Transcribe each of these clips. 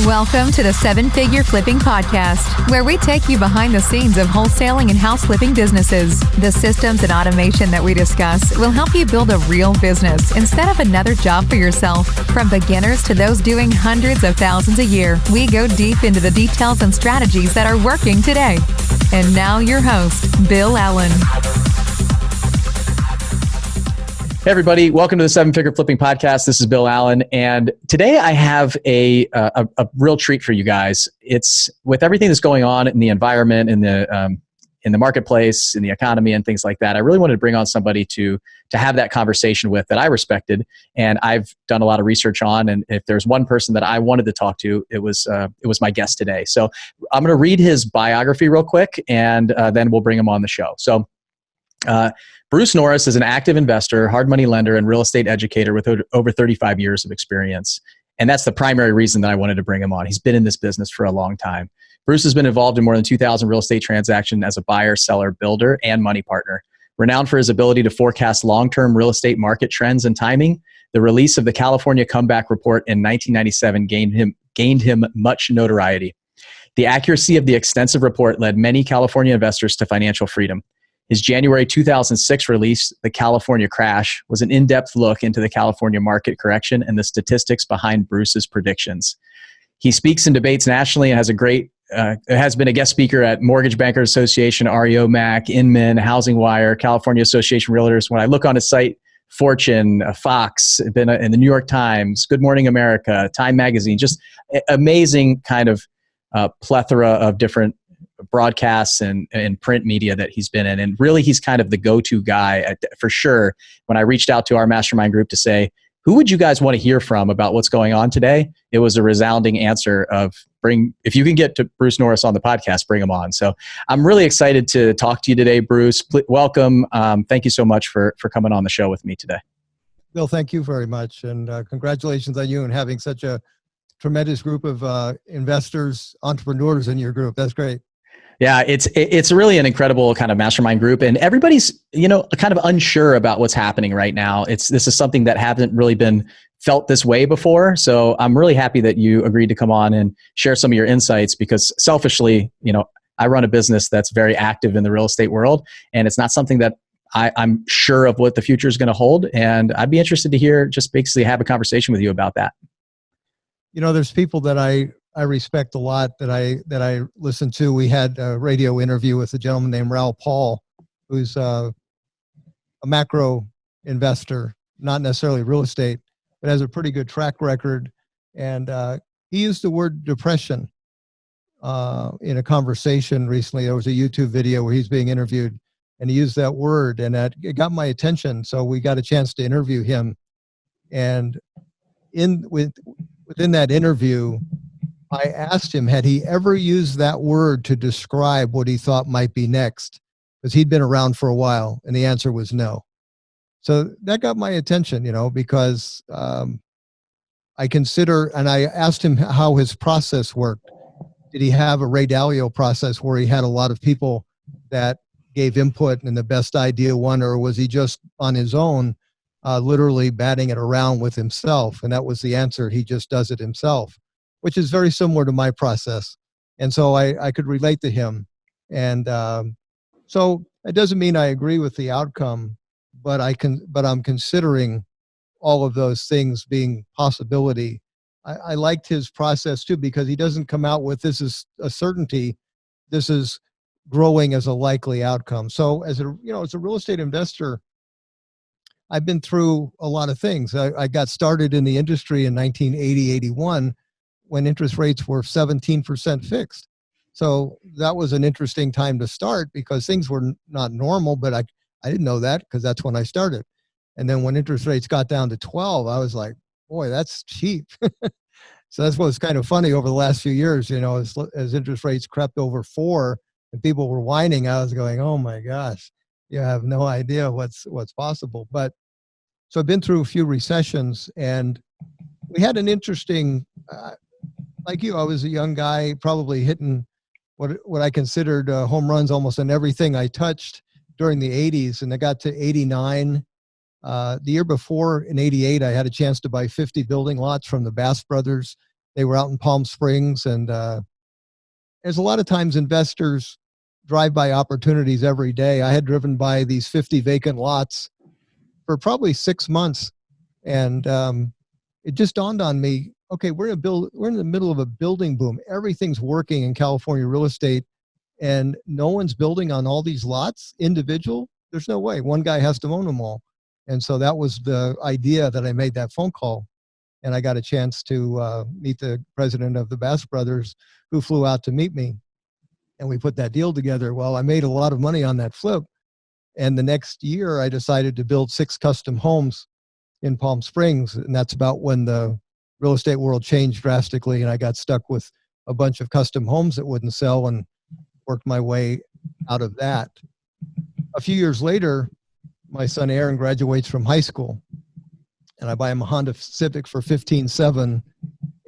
Welcome to the Seven Figure Flipping Podcast, where we take you behind the scenes of wholesaling and house flipping businesses. The systems and automation that we discuss will help you build a real business instead of another job for yourself. From beginners to those doing hundreds of thousands a year, we go deep into the details and strategies that are working today. And now your host, Bill Allen. Hey everybody, welcome to the Seven Figure Flipping Podcast. This is Bill Allen, and today I have a real treat for you guys. It's with everything that's going on in the environment, in the marketplace, in the economy, and things like that. I really wanted to bring on somebody to have that conversation with that I respected, and I've done a lot of research on. And if there's one person that I wanted to talk to, it was my guest today. So I'm going to read his biography real quick, and then we'll bring him on the show. So. Bruce Norris is an active investor, hard money lender, and real estate educator with over 35 years of experience. And that's the primary reason that I wanted to bring him on. He's been in this business for a long time. Bruce has been involved in more than 2,000 real estate transactions as a buyer, seller, builder, and money partner. Renowned for his ability to forecast long-term real estate market trends and timing, the release of the California Comeback Report in 1997 gained him much notoriety. The accuracy of the extensive report led many California investors to financial freedom. His January 2006 release, The California Crash, was an in-depth look into the California market correction and the statistics behind Bruce's predictions. He speaks and debates nationally and has been a guest speaker at Mortgage Bankers Association, REO Mac, Inman, Housing Wire, California Association of Realtors. When I look on his site, Fortune, Fox, been in the New York Times, Good Morning America, Time Magazine, just amazing kind of plethora of different broadcasts and print media that he's been in. And really, he's kind of the go-to guy for sure. When I reached out to our mastermind group to say, who would you guys want to hear from about what's going on today? It was a resounding answer of if you can get to Bruce Norris on the podcast, bring him on. So I'm really excited to talk to you today, Bruce. Welcome. Thank you so much for coming on the show with me today. Bill, thank you very much. And congratulations on you and having such a tremendous group of investors, entrepreneurs in your group. That's great. Yeah, it's really an incredible kind of mastermind group, and everybody's kind of unsure about what's happening right now. This is something that hasn't really been felt this way before. So I'm really happy that you agreed to come on and share some of your insights, because selfishly, I run a business that's very active in the real estate world, and it's not something that I'm sure of what the future is going to hold. And I'd be interested to hear, just basically have a conversation with you about that. There's people that I respect a lot that I listen to. We had a radio interview with a gentleman named Raoul Paul, who's a macro investor, not necessarily real estate, but has a pretty good track record. And he used the word depression in a conversation recently. There was a YouTube video where he's being interviewed, and he used that word, and it got my attention. So we got a chance to interview him. And within that interview, I asked him, had he ever used that word to describe what he thought might be next? Because he'd been around for a while, and the answer was no. So that got my attention, because I consider, and I asked him how his process worked. Did he have a Ray Dalio process where he had a lot of people that gave input and the best idea won, or was he just on his own, literally batting it around with himself? And that was the answer. He just does it himself, which is very similar to my process. And so I could relate to him. And so it doesn't mean I agree with the outcome, but I'm considering all of those things being possibility. I liked his process too, because he doesn't come out with, this is a certainty, this is growing as a likely outcome. So as a real estate investor, I've been through a lot of things. I got started in the industry in 1980, 81, when interest rates were 17% fixed. So that was an interesting time to start, because things were not normal, but I didn't know that, because that's when I started. And then when interest rates got down to 12, I was like, boy, that's cheap. So that's what's kind of funny over the last few years, as interest rates crept over 4 and people were whining, I was going, oh my gosh, you have no idea what's possible. But so I've been through a few recessions, and we had an interesting, like you, I was a young guy, probably hitting what I considered home runs almost in everything I touched during the 80s. And I got to 89. The year before, in 88, I had a chance to buy 50 building lots from the Bass brothers They were out in Palm Springs, and there's a lot of times investors drive by opportunities every day. I had driven by these 50 vacant lots for probably 6 months, and it just dawned on me, okay, we're in the middle of a building boom. Everything's working in California real estate, and no one's building on all these lots individual. There's no way. One guy has to own them all. And so that was the idea that I made that phone call. And I got a chance to meet the president of the Bass Brothers, who flew out to meet me. And we put that deal together. Well, I made a lot of money on that flip. And the next year, I decided to build 6 custom homes in Palm Springs. And that's about when the real estate world changed drastically. And I got stuck with a bunch of custom homes that wouldn't sell, and worked my way out of that. A few years later, my son Aaron graduates from high school, and I buy him a Honda Civic for $15,700.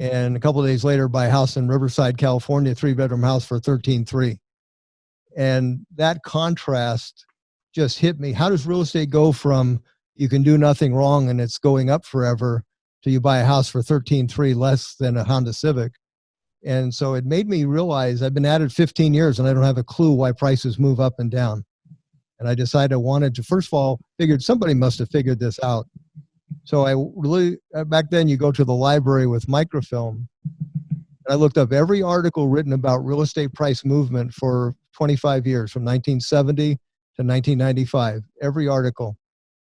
And a couple of days later, buy a house in Riverside, California, a 3-bedroom house for $13,300. And that contrast just hit me. How does real estate go from you can do nothing wrong and it's going up forever to you buy a house for $13,300, less than a Honda Civic? And so it made me realize I've been at it 15 years and I don't have a clue why prices move up and down. And I decided I wanted to, first of all, figured somebody must have figured this out. So I really, back then you go to the library with microfilm, and I looked up every article written about real estate price movement for 25 years, from 1970 to 1995, every article.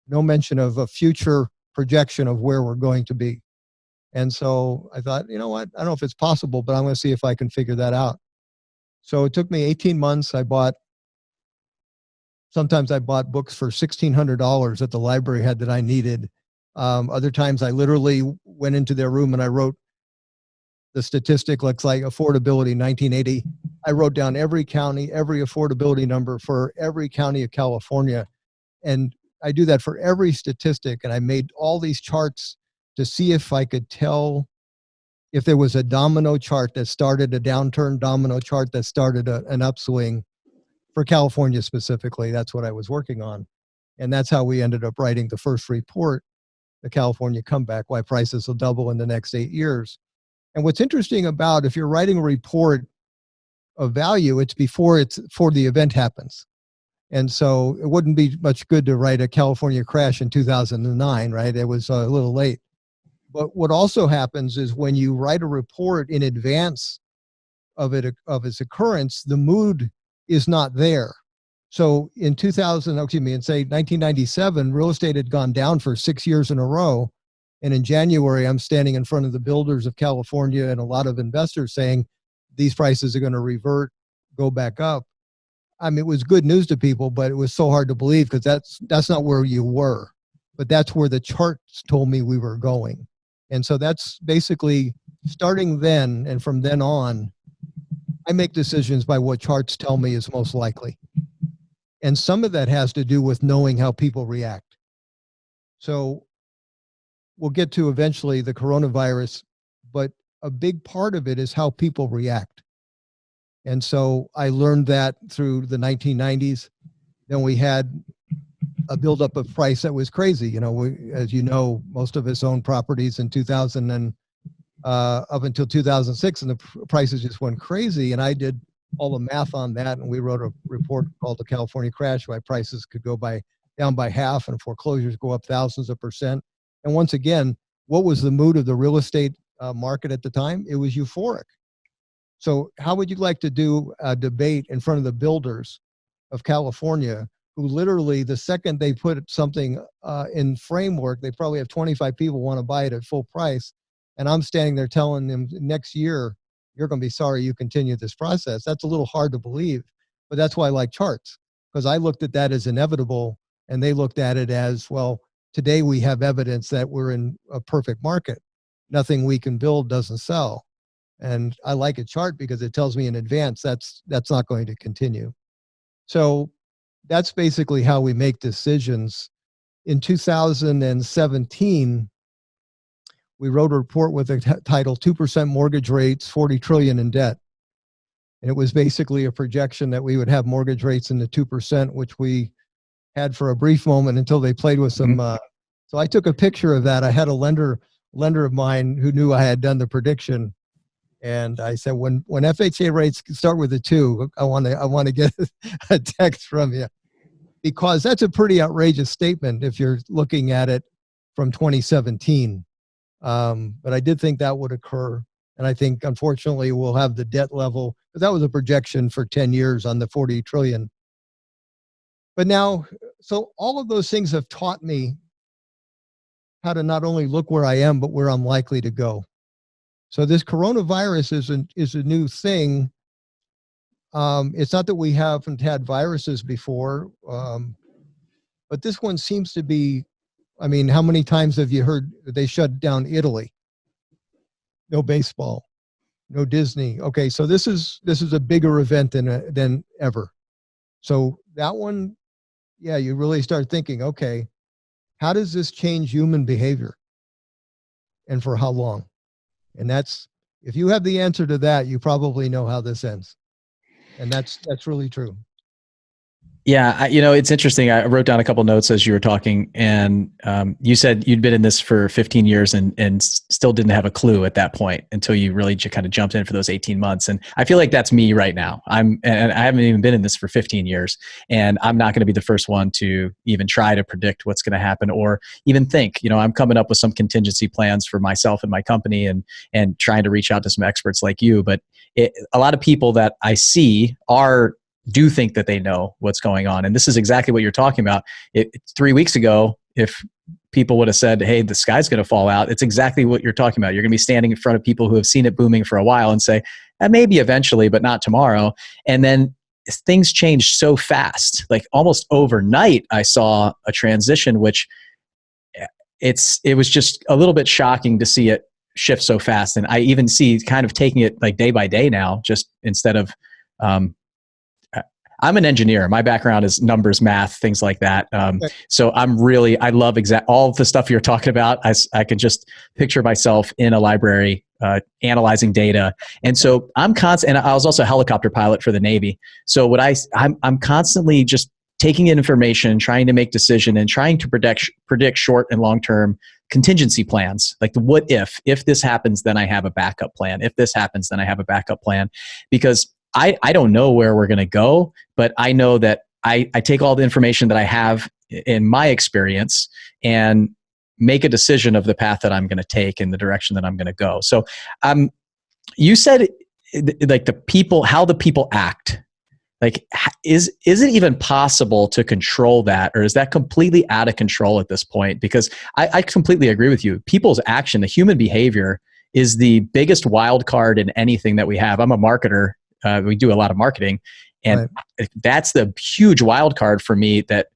No mention of a future projection of where we're going to be. And so I thought, you know what, I don't know if it's possible, but I'm going to see if I can figure that out. So it took me 18 months. Sometimes I bought books for $1,600 that the library had that I needed. Other times I literally went into their room and I wrote the statistic, looks like affordability 1980. I wrote down every county, every affordability number for every county of California. And I do that for every statistic. And I made all these charts to see if I could tell if there was a domino chart that started a downturn, domino chart that started an upswing for California specifically. That's what I was working on. And that's how we ended up writing the first report, the California Comeback, Why Prices Will Double in the Next 8 Years. And what's interesting about if you're writing a report of value, it's before the event happens. And so it wouldn't be much good to write a California crash in 2009, right? It was a little late. But what also happens is when you write a report in advance of its occurrence, the mood is not there. So in say 1997, real estate had gone down for 6 years in a row. And in January, I'm standing in front of the builders of California and a lot of investors saying, these prices are going to revert, go back up. I mean, it was good news to people, but it was so hard to believe because that's not where you were. But that's where the charts told me we were going. And so that's basically starting then, and from then on, I make decisions by what charts tell me is most likely. And some of that has to do with knowing how people react. So we'll get to eventually the coronavirus, but a big part of it is how people react. And so I learned that through the 1990s. Then we had a buildup of price that was crazy. You know, as you know, most of us owned properties in 2000 and up until 2006, and the prices just went crazy. And I did all the math on that, and we wrote a report called The California Crash, why prices could go down by half and foreclosures go up thousands of percent. And once again, what was the mood of the real estate market at the time? It was euphoric. So how would you like to do a debate in front of the builders of California, who literally the second they put something in framework, they probably have 25 people want to buy it at full price. And I'm standing there telling them next year, you're going to be sorry you continue this process. That's a little hard to believe, but that's why I like charts, because I looked at that as inevitable and they looked at it as, well, today we have evidence that we're in a perfect market. Nothing we can build doesn't sell. And I like a chart because it tells me in advance that's not going to continue. So that's basically how we make decisions. In 2017, we wrote a report with the title 2% mortgage rates, 40 trillion in debt. And it was basically a projection that we would have mortgage rates in the 2%, which we had for a brief moment until they played with some. So I took a picture of that. I had a lender of mine who knew I had done the prediction. And I said, when FHA rates start with a 2, I want to get a text from you, because that's a pretty outrageous statement if you're looking at it from 2017. But I did think that would occur. And I think, unfortunately, we'll have the debt level, because that was a projection for 10 years on the 40 trillion. But now, so all of those things have taught me how to not only look where I am, but where I'm likely to go. So this coronavirus is a new thing. It's not that we haven't had viruses before, but this one seems to be, I mean, how many times have you heard they shut down Italy? No baseball, no Disney. Okay, so this is a bigger event than ever. So that one, yeah, you really start thinking, okay, how does this change human behavior, and for how long? And that's, if you have the answer to that, you probably know how this ends. And that's really true. Yeah, it's interesting. I wrote down a couple notes as you were talking, and you said you'd been in this for 15 years and still didn't have a clue at that point until you really kind of jumped in for those 18 months. And I feel like that's me right now. And I haven't even been in this for 15 years, and I'm not going to be the first one to even try to predict what's going to happen or even think. I'm coming up with some contingency plans for myself and my company, and trying to reach out to some experts like you. But a lot of people that I see do think that they know what's going on. And this is exactly what you're talking about. 3 weeks ago, if people would have said, hey, the sky's going to fall out, it's exactly what you're talking about. You're going to be standing in front of people who have seen it booming for a while and say, maybe eventually, but not tomorrow. And then things change so fast. Like almost overnight, I saw a transition, which it was just a little bit shocking to see it shift so fast. And I even see kind of taking it like day by day now, just instead of, I'm an engineer. My background is numbers, math, things like that. So I love all of the stuff you're talking about. I can just picture myself in a library analyzing data. And so I'm constant, and I was also a helicopter pilot for the Navy. So I'm constantly just taking in information, trying to make decision, and trying to predict short and long-term contingency plans. Like the what if this happens, then I have a backup plan. If this happens, then I have a backup plan. Because I don't know where we're going to go, but I know that I take all the information that I have in my experience and make a decision of the path that I'm going to take and the direction that I'm going to go. So you said like how the people act. Like, is it even possible to control that, or is that completely out of control at this point? Because I completely agree with you. People's action, the human behavior, is the biggest wild card in anything that we have. I'm a marketer. We do a lot of marketing, and that's the huge wild card for me, that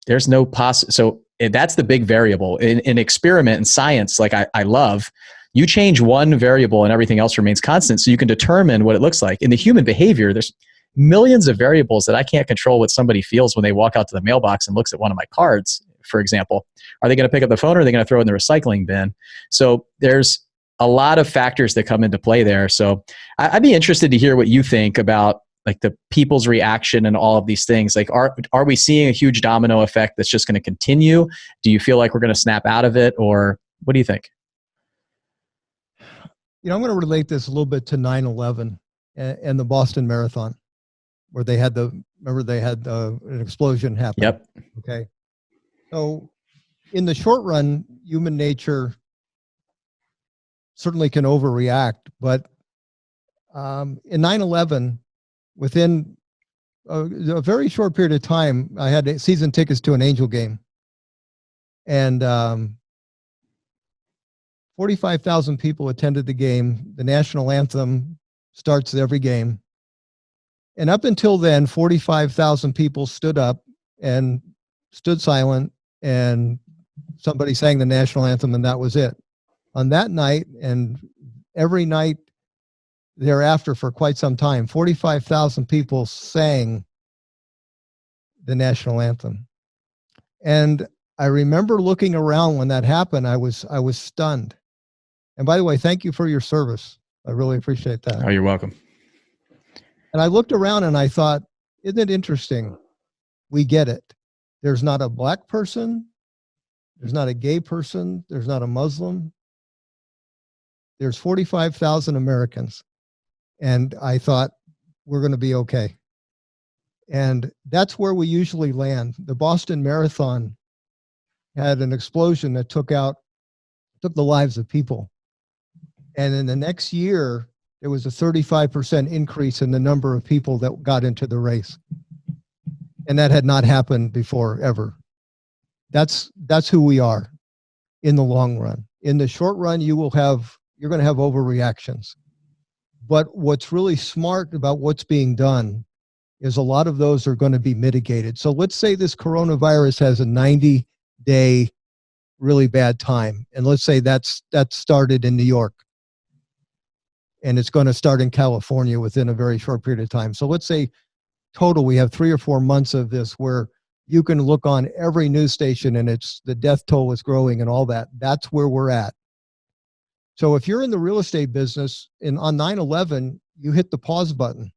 there's no so that's the big variable in experiment and science. Like I love, you change one variable and everything else remains constant. So you can determine what it looks like. In the human behavior, there's millions of variables that I can't control what somebody feels when they walk out to the mailbox and looks at one of my cards, for example. Are they going to pick up the phone, or are they going to throw it in the recycling bin? So there's a lot of factors that come into play there. So I'd be interested to hear what you think about like the people's reaction and all of these things. Like, are we seeing a huge domino effect that's just going to continue? Do you feel like we're going to snap out of it, or what do you think? I'm going to relate this a little bit to 9/11 and the Boston Marathon, where they had an explosion happen. Yep. Okay. So in the short run, human nature certainly can overreact, but in 9/11, within a very short period of time, I had season tickets to an Angel game, and 45,000 people attended the game. The national anthem starts every game, and up until then, 45,000 people stood up and stood silent, and somebody sang the national anthem, and that was it. On that night, and every night thereafter for quite some time, 45,000 people sang the national anthem. And I remember looking around when that happened. I was stunned. And by the way, thank you for your service. I really appreciate that. Oh, you're welcome. And I looked around and I thought, isn't it interesting? We get it. There's not a black person. There's not a gay person. There's not a Muslim. there's 45,000 Americans. And I thought, we're going to be okay. And that's where we usually land. The Boston Marathon had an explosion that took the lives of people. And in the next year, there was a 35% increase in the number of people that got into the race. And that had not happened before, ever. That's who we are in the long run. In the short run, you're going to have overreactions. But what's really smart about what's being done is a lot of those are going to be mitigated. So let's say this coronavirus has a 90-day really bad time. And let's say that started in New York. And it's going to start in California within a very short period of time. So let's say total, we have 3 or 4 months of this where you can look on every news station and the death toll is growing and all that. That's where we're at. So if you're in the real estate business and on 9/11, you hit the pause button.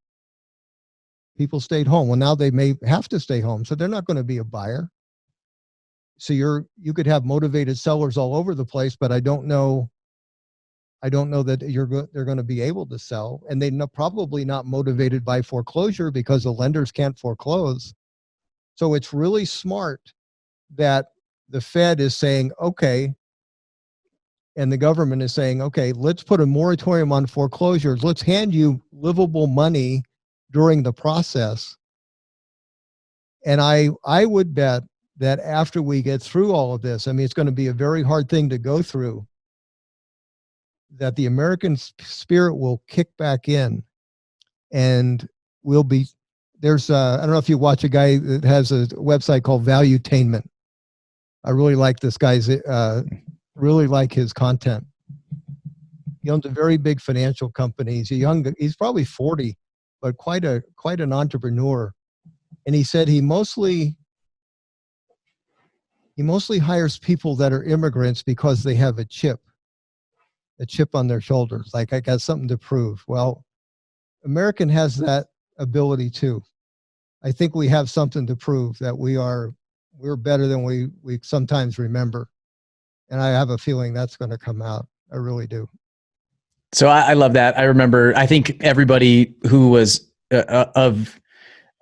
People stayed home. Well, now they may have to stay home. So they're not going to be a buyer. So you could have motivated sellers all over the place, but I don't know that they're going to be able to sell, and they're probably not motivated by foreclosure because the lenders can't foreclose. So it's really smart that the Fed is saying, okay, and the government is saying, okay, let's put a moratorium on foreclosures. Let's hand you livable money during the process. And I would bet that after we get through all of this, I mean, it's going to be a very hard thing to go through, that the American spirit will kick back in, and we'll be, I don't know if you watch a guy that has a website called Valuetainment. I really like this guy's, really like his content. He owns a very big financial company. He's probably 40, but quite an entrepreneur. And he said he mostly hires people that are immigrants because they have a chip on their shoulders. Like, I got something to prove. Well, American has that ability too. I think we have something to prove, that we're better than we sometimes remember. And I have a feeling that's going to come out. I really do. So I love that. I remember, I think everybody who was of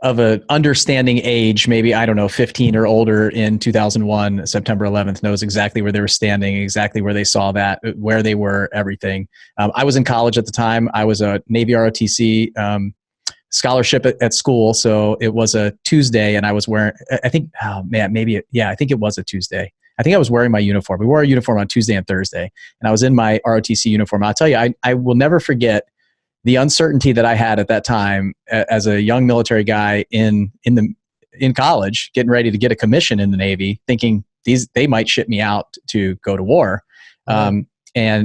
an understanding age, maybe, I don't know, 15 or older in 2001, September 11th, knows exactly where they were standing, exactly where they saw that, where they were, everything. I was in college at the time. I was a Navy ROTC scholarship at school. So it was a Tuesday, and I was wearing, I think, I think it was a Tuesday. I think I was wearing my uniform. We wore our uniform on Tuesday and Thursday, and I was in my ROTC uniform. I'll tell you, I will never forget the uncertainty that I had at that time as a young military guy in college, getting ready to get a commission in the Navy, thinking they might ship me out to go to war, and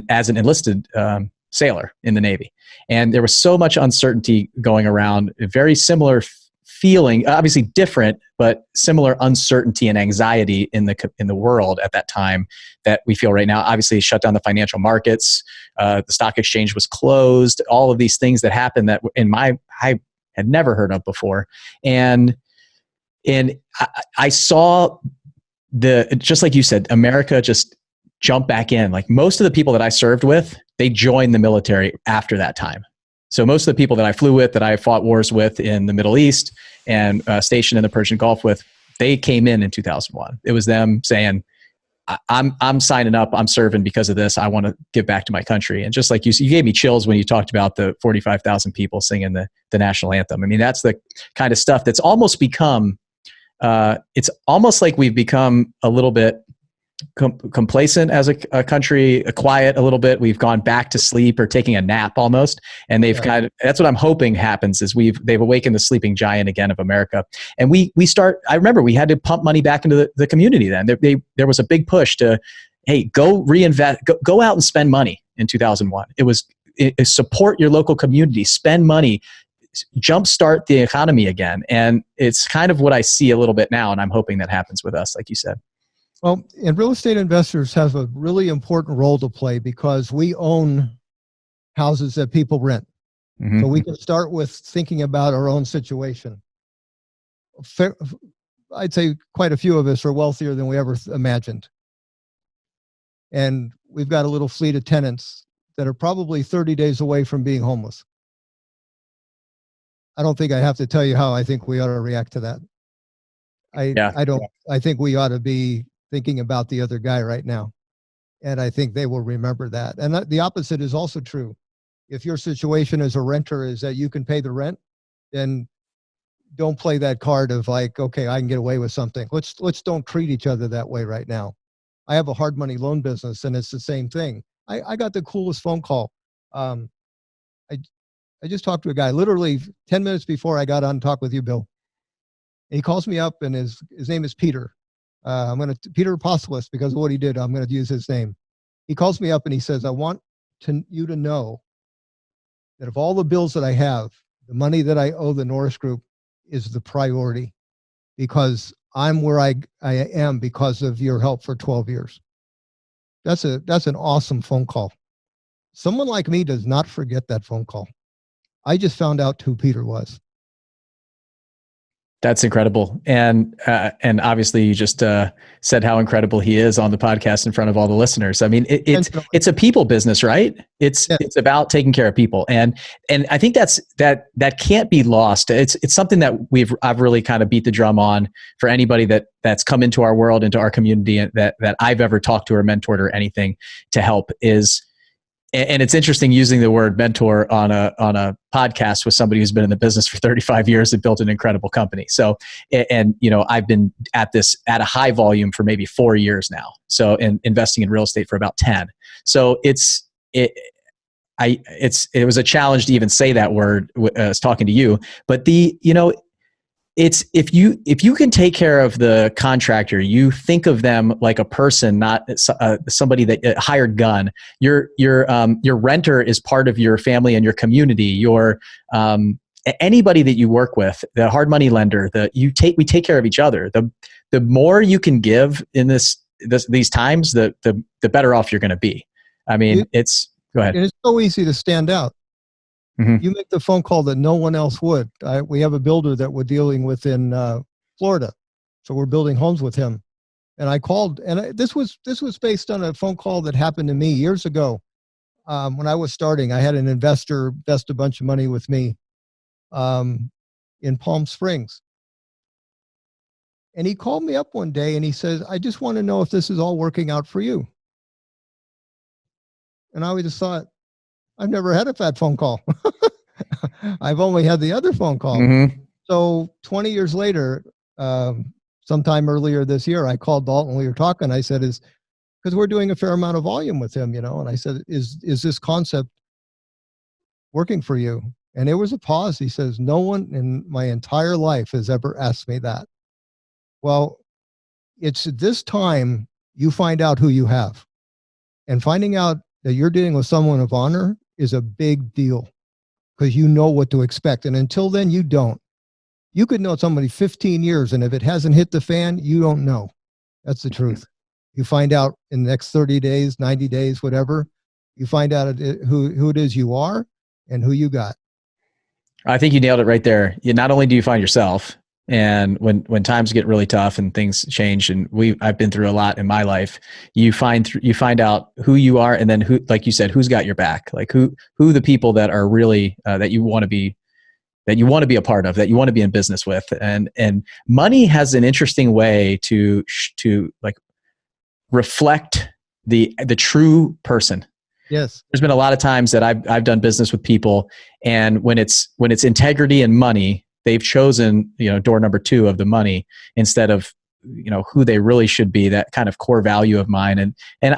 as an enlisted sailor in the Navy. And there was so much uncertainty going around, a very similar feeling, obviously different, but similar uncertainty and anxiety in the world at that time that we feel right now. Obviously, it shut down the financial markets. The stock exchange was closed. All of these things that happened that I had never heard of before, and I saw just like you said, America just jump back in. Like, most of the people that I served with, they joined the military after that time. So most of the people that I flew with, that I fought wars with in the Middle East and stationed in the Persian Gulf with, they came in 2001. It was them saying, I'm signing up, I'm serving because of this. I want to give back to my country. And just like you gave me chills when you talked about the 45,000 people singing the national anthem. I mean, that's the kind of stuff that's almost become, it's almost like we've become a little bit complacent as a country, quiet a little bit. We've gone back to sleep or taking a nap almost. And they've that's what I'm hoping happens, is they've awakened the sleeping giant again of America. And I remember we had to pump money back into the community then. There was a big push to, hey, go reinvest, go out and spend money in 2001. It was support your local community, spend money, jumpstart the economy again. And it's kind of what I see a little bit now. And I'm hoping that happens with us, like you said. Well, and real estate investors have a really important role to play, because we own houses that people rent. Mm-hmm. So we can start with thinking about our own situation. I'd say quite a few of us are wealthier than we ever imagined. And we've got a little fleet of tenants that are probably 30 days away from being homeless. I don't think I have to tell you how I think we ought to react to that. I think we ought to be thinking about the other guy right now. And I think they will remember that. And the opposite is also true. If your situation as a renter is that you can pay the rent, then don't play that card of like, okay, I can get away with something. Let's don't treat each other that way right now. I have a hard money loan business, and it's the same thing. I got the coolest phone call. I just talked to a guy literally 10 minutes before I got on to talk with you, Bill. And he calls me up, and his name is Peter. Peter Apostolos, because of what he did, I'm going to use his name. He calls me up and he says, I want you to know that of all the bills that I have, the money that I owe the Norris Group is the priority, because I'm where I am because of your help for 12 years. That's an awesome phone call. Someone like me does not forget that phone call. I just found out who Peter was. That's incredible. And obviously you just said how incredible he is on the podcast in front of all the listeners. I mean, it's a people business, right? It's about taking care of people. And I think that can't be lost. It's something that I've really kind of beat the drum on for anybody that's come into our world, into our community, and that I've ever talked to or mentored or anything to help is. And it's interesting using the word mentor on a podcast with somebody who's been in the business for 35 years and built an incredible company. So, and I've been at this at a high volume for maybe 4 years now. So, and investing in real estate for about 10. So it was a challenge to even say that word. I was talking to you, but it's if you can take care of the contractor, you think of them like a person, not somebody that hired gun. Your renter is part of your family and your community. Your anybody that you work with, the hard money lender, we take care of each other. The more you can give in these times, the better off you're going to be. I mean, go ahead. And it's so easy to stand out. Mm-hmm. You make the phone call that no one else would. We have a builder that we're dealing with in Florida, so we're building homes with him. And I called, and this was based on a phone call that happened to me years ago when I was starting. I had an investor invest a bunch of money with me in Palm Springs, and he called me up one day and he says, "I just want to know if this is all working out for you." And I just thought, I've never had that phone call. I've only had the other phone call. Mm-hmm. So 20 years later, sometime earlier this year, I called Dalton. We were talking. I said, because we're doing a fair amount of volume with him, and I said, is this concept working for you? And there was a pause. He says, no one in my entire life has ever asked me that. Well, it's at this time you find out who you have, and finding out that you're dealing with someone of honor is a big deal, because you know what to expect. And until then, you don't. You could know somebody 15 years, and if it hasn't hit the fan, you don't know. That's the truth. You find out in the next 30 days, 90 days, whatever. You find out who it is you are and who you got. I think you nailed it right there. Not only do you find yourself, and when times get really tough and things change, and I've been through a lot in my life, you find out who you are, and then who, like you said, who's got your back, like who the people that are really that you want to be a part of, that you want to be in business with, and money has an interesting way to like reflect the true person. Yes, there's been a lot of times that I've done business with people, and when it's integrity and money, they've chosen, door number 2 of the money instead of, who they really should be, that kind of core value of mine. And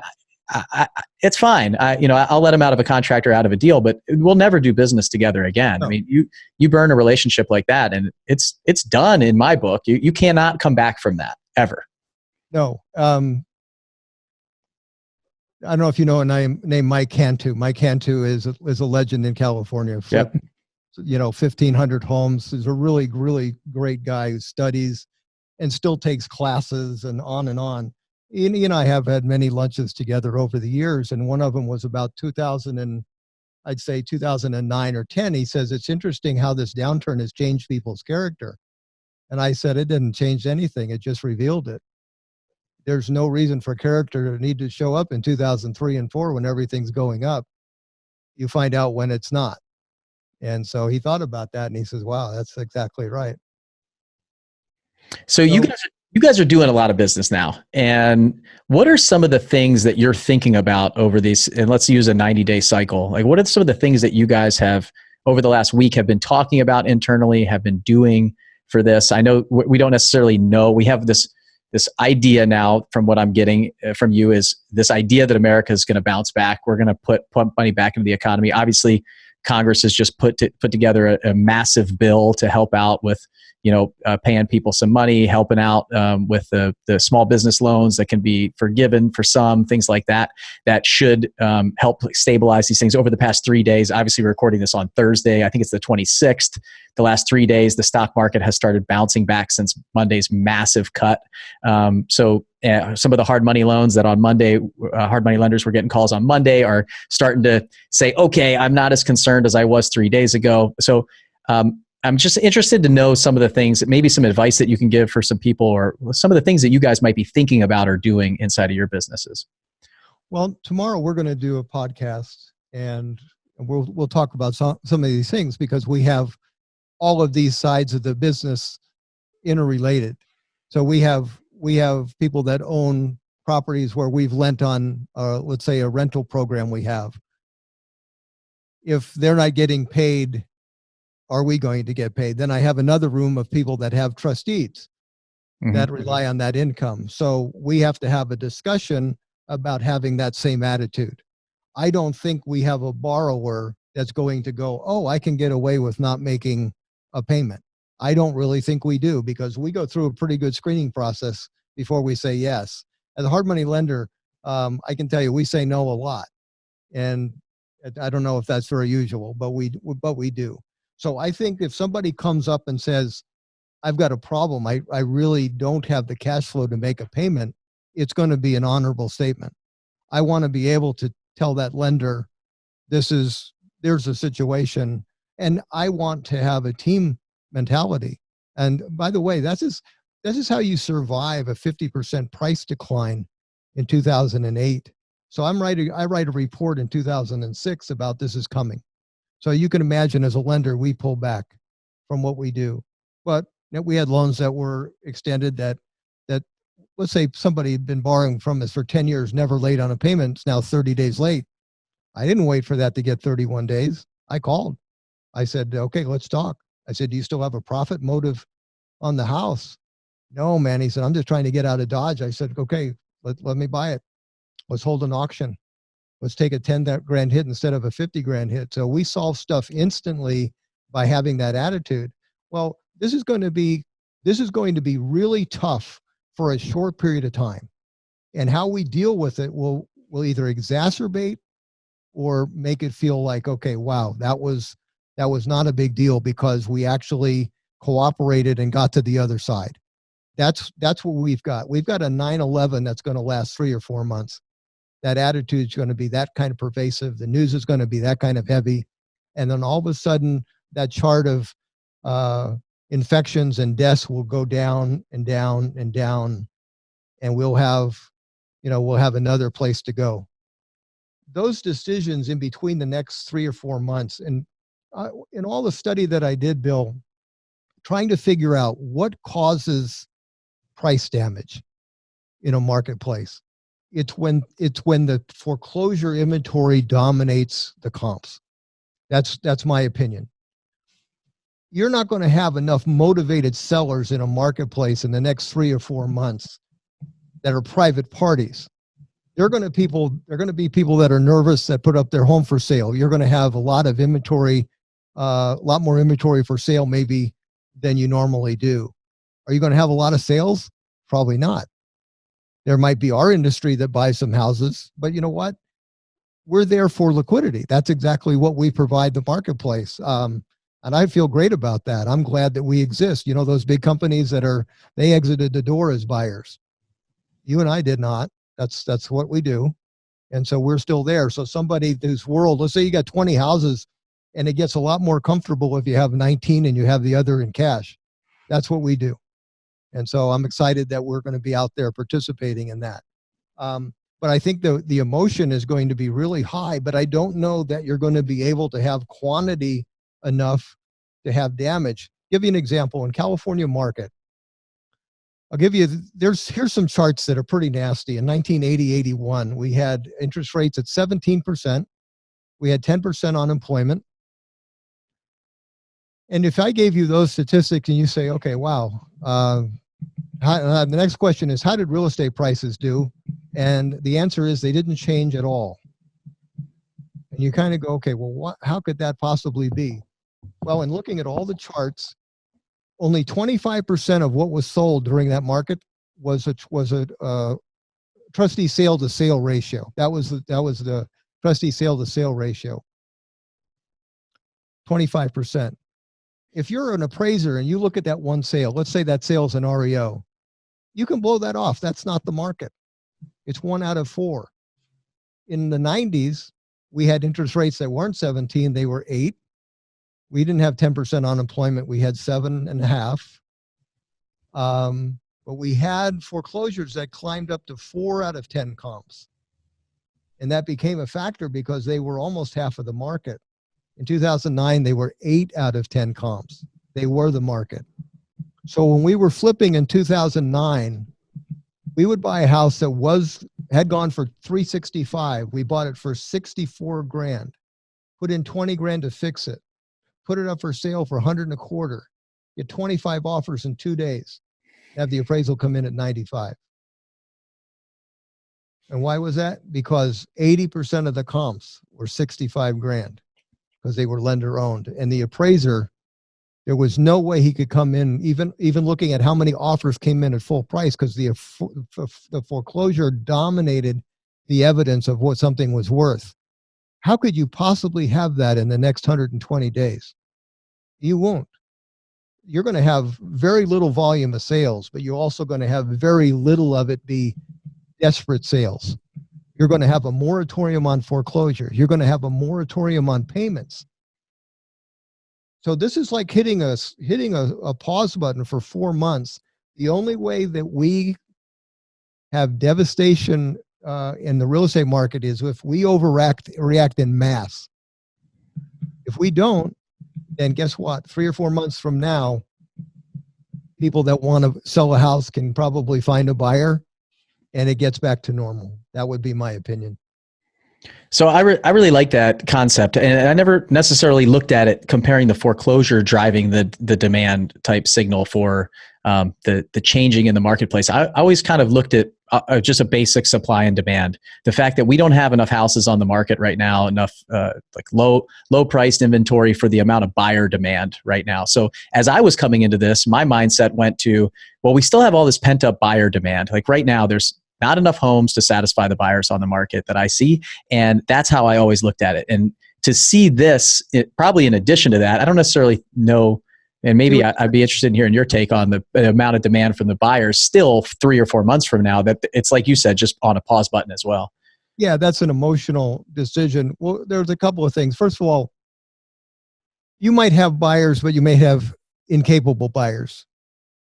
I, it's fine. I'll let them out of a contract or out of a deal, but we'll never do business together again. No. I mean, you burn a relationship like that, and it's done in my book. You cannot come back from that ever. No. I don't know if you know a name named Mike Cantu. Mike Cantu is a legend in California. Yep. 1,500 homes. He's a really, really great guy who studies and still takes classes and on and on. He and I have had many lunches together over the years, and one of them was about 2009 or 10. He says, it's interesting how this downturn has changed people's character. And I said, it didn't change anything. It just revealed it. There's no reason for character to need to show up in 2003 and 4 when everything's going up. You find out when it's not. And so he thought about that and he says, wow, that's exactly right. So you guys are doing a lot of business now. And what are some of the things that you're thinking about over these, and let's use a 90-day cycle. Like, what are some of the things that you guys have over the last week have been talking about internally, have been doing for this? I know we don't necessarily know. We have this idea now, from what I'm getting from you, is this idea that America is going to bounce back. We're going to pump money back into the economy. Obviously, Congress has just put together a massive bill to help out with, paying people some money, helping out with the small business loans that can be forgiven for some, things like that, that should help stabilize these things. Over the past 3 days, obviously we're recording this on Thursday, I think it's the 26th. The last 3 days, the stock market has started bouncing back since Monday's massive cut. So some of the hard money loans that on Monday, hard money lenders were getting calls on Monday, are starting to say, okay, I'm not as concerned as I was 3 days ago. So I'm just interested to know some of the things, maybe some advice that you can give for some people, or some of the things that you guys might be thinking about or doing inside of your businesses. Well, tomorrow we're going to do a podcast, and we'll talk about some of these things, because we have all of these sides of the business interrelated. So we have people that own properties where we've lent on, let's say, a rental program we have. If they're not getting paid, are we going to get paid? Then I have another room of people that have trustees that rely on that income. So we have to have a discussion about having that same attitude. I don't think we have a borrower that's going to go, oh, I can get away with not making a payment. I don't really think we do, because we go through a pretty good screening process before we say yes. As a hard money lender, I can tell you, we say no a lot. And I don't know if that's very usual, but we do. So I think if somebody comes up and says, I've got a problem, I really don't have the cash flow to make a payment, it's going to be an honorable statement. I want to be able to tell that lender, there's a situation, and I want to have a team mentality. And by the way, this is how you survive a 50% price decline in 2008. So I write a report in 2006 about this is coming. So you can imagine, as a lender, we pull back from what we do. But we had loans that were extended that let's say somebody had been borrowing from us for 10 years, never late on a payment, it's now 30 days late. I didn't wait for that to get 31 days. I called. I said, okay, let's talk. I said, do you still have a profit motive on the house? No, man. He said, I'm just trying to get out of Dodge. I said, okay, let me buy it. Let's hold an auction. Let's take a 10 grand hit instead of a 50 grand hit. So we solve stuff instantly by having that attitude. Well, this is going to be really tough for a short period of time. And how we deal with it will either exacerbate or make it feel like, okay, wow, that was not a big deal because we actually cooperated and got to the other side. That's what we've got. We've got a 9/11 that's going to last 3 or 4 months. That attitude is going to be that kind of pervasive. The news is going to be that kind of heavy. And then all of a sudden, that chart of infections and deaths will go down and down and down. And we'll have another place to go. Those decisions in between the next 3 or 4 months, and in all the study that I did, Bill, trying to figure out what causes price damage in a marketplace. It's when the foreclosure inventory dominates the comps. That's my opinion. You're not going to have enough motivated sellers in a marketplace in the next 3 or 4 months that are private parties. They're going to be people that are nervous that put up their home for sale. You're going to have a lot of inventory, a lot more inventory for sale maybe than you normally do. Are you going to have a lot of sales? Probably not. There might be our industry that buys some houses, but you know what? We're there for liquidity. That's exactly what we provide the marketplace. And I feel great about that. I'm glad that we exist. You know, those big companies they exited the door as buyers. You and I did not. That's what we do. And so we're still there. So somebody whose world, let's say you got 20 houses and it gets a lot more comfortable if you have 19 and you have the other in cash. That's what we do. And so I'm excited that we're going to be out there participating in that. but I think the emotion is going to be really high, but I don't know that you're going to be able to have quantity enough to have damage. Give you an example. In California market, I'll give you, here's some charts that are pretty nasty. In 1980-81, we had interest rates at 17%. We had 10% unemployment. And if I gave you those statistics and you say, okay, wow, the next question is, how did real estate prices do? And the answer is they didn't change at all. And you kind of go, okay, well, how could that possibly be? Well, in looking at all the charts, only 25% of what was sold during that market was a trustee sale to sale ratio. That was the trustee sale to sale ratio. 25%. If you're an appraiser and you look at that one sale, let's say that sale's an REO, you can blow that off. That's not the market. It's 1 out of 4. In the 90s, we had interest rates that weren't 17, they were 8. We didn't have 10% unemployment. We had 7.5. But we had foreclosures that climbed up to 4 out of 10 comps. And that became a factor because they were almost half of the market. In 2009, they were 8 out of 10 comps. They were the market. So when we were flipping in 2009, we would buy a house that had gone for $365. We bought it for $64,000, put in $20,000 to fix it, put it up for sale for $125, get 25 offers in 2 days, have the appraisal come in at 95. And why was that? Because 80% of the comps were $65,000 because they were lender owned. And the appraiser, there was no way he could come in, even looking at how many offers came in at full price, because the foreclosure dominated the evidence of what something was worth. How could you possibly have that in the next 120 days? You won't. You're going to have very little volume of sales, but you're also going to have very little of it be desperate sales. You're going to have a moratorium on foreclosure. You're going to have a moratorium on payments. So this is like hitting a pause button for 4 months. The only way that we have devastation in the real estate market is if we react in mass. If we don't, then guess what? 3 or 4 months from now, people that want to sell a house can probably find a buyer, and it gets back to normal. That would be my opinion. So I really like that concept, and I never necessarily looked at it comparing the foreclosure driving the demand type signal for the changing in the marketplace. I always kind of looked at just a basic supply and demand. The fact that we don't have enough houses on the market right now, enough like low priced inventory for the amount of buyer demand right now. So as I was coming into this, my mindset went to, well, we still have all this pent up buyer demand. Like right now, there's not enough homes to satisfy the buyers on the market that I see. And that's how I always looked at it. And to see this, probably in addition to that, I don't necessarily know, and maybe I'd be interested in hearing your take on the amount of demand from the buyers still 3 or 4 months from now, that it's like you said, just on a pause button as well. Yeah, that's an emotional decision. Well, there's a couple of things. First of all, you might have buyers, but you may have incapable buyers.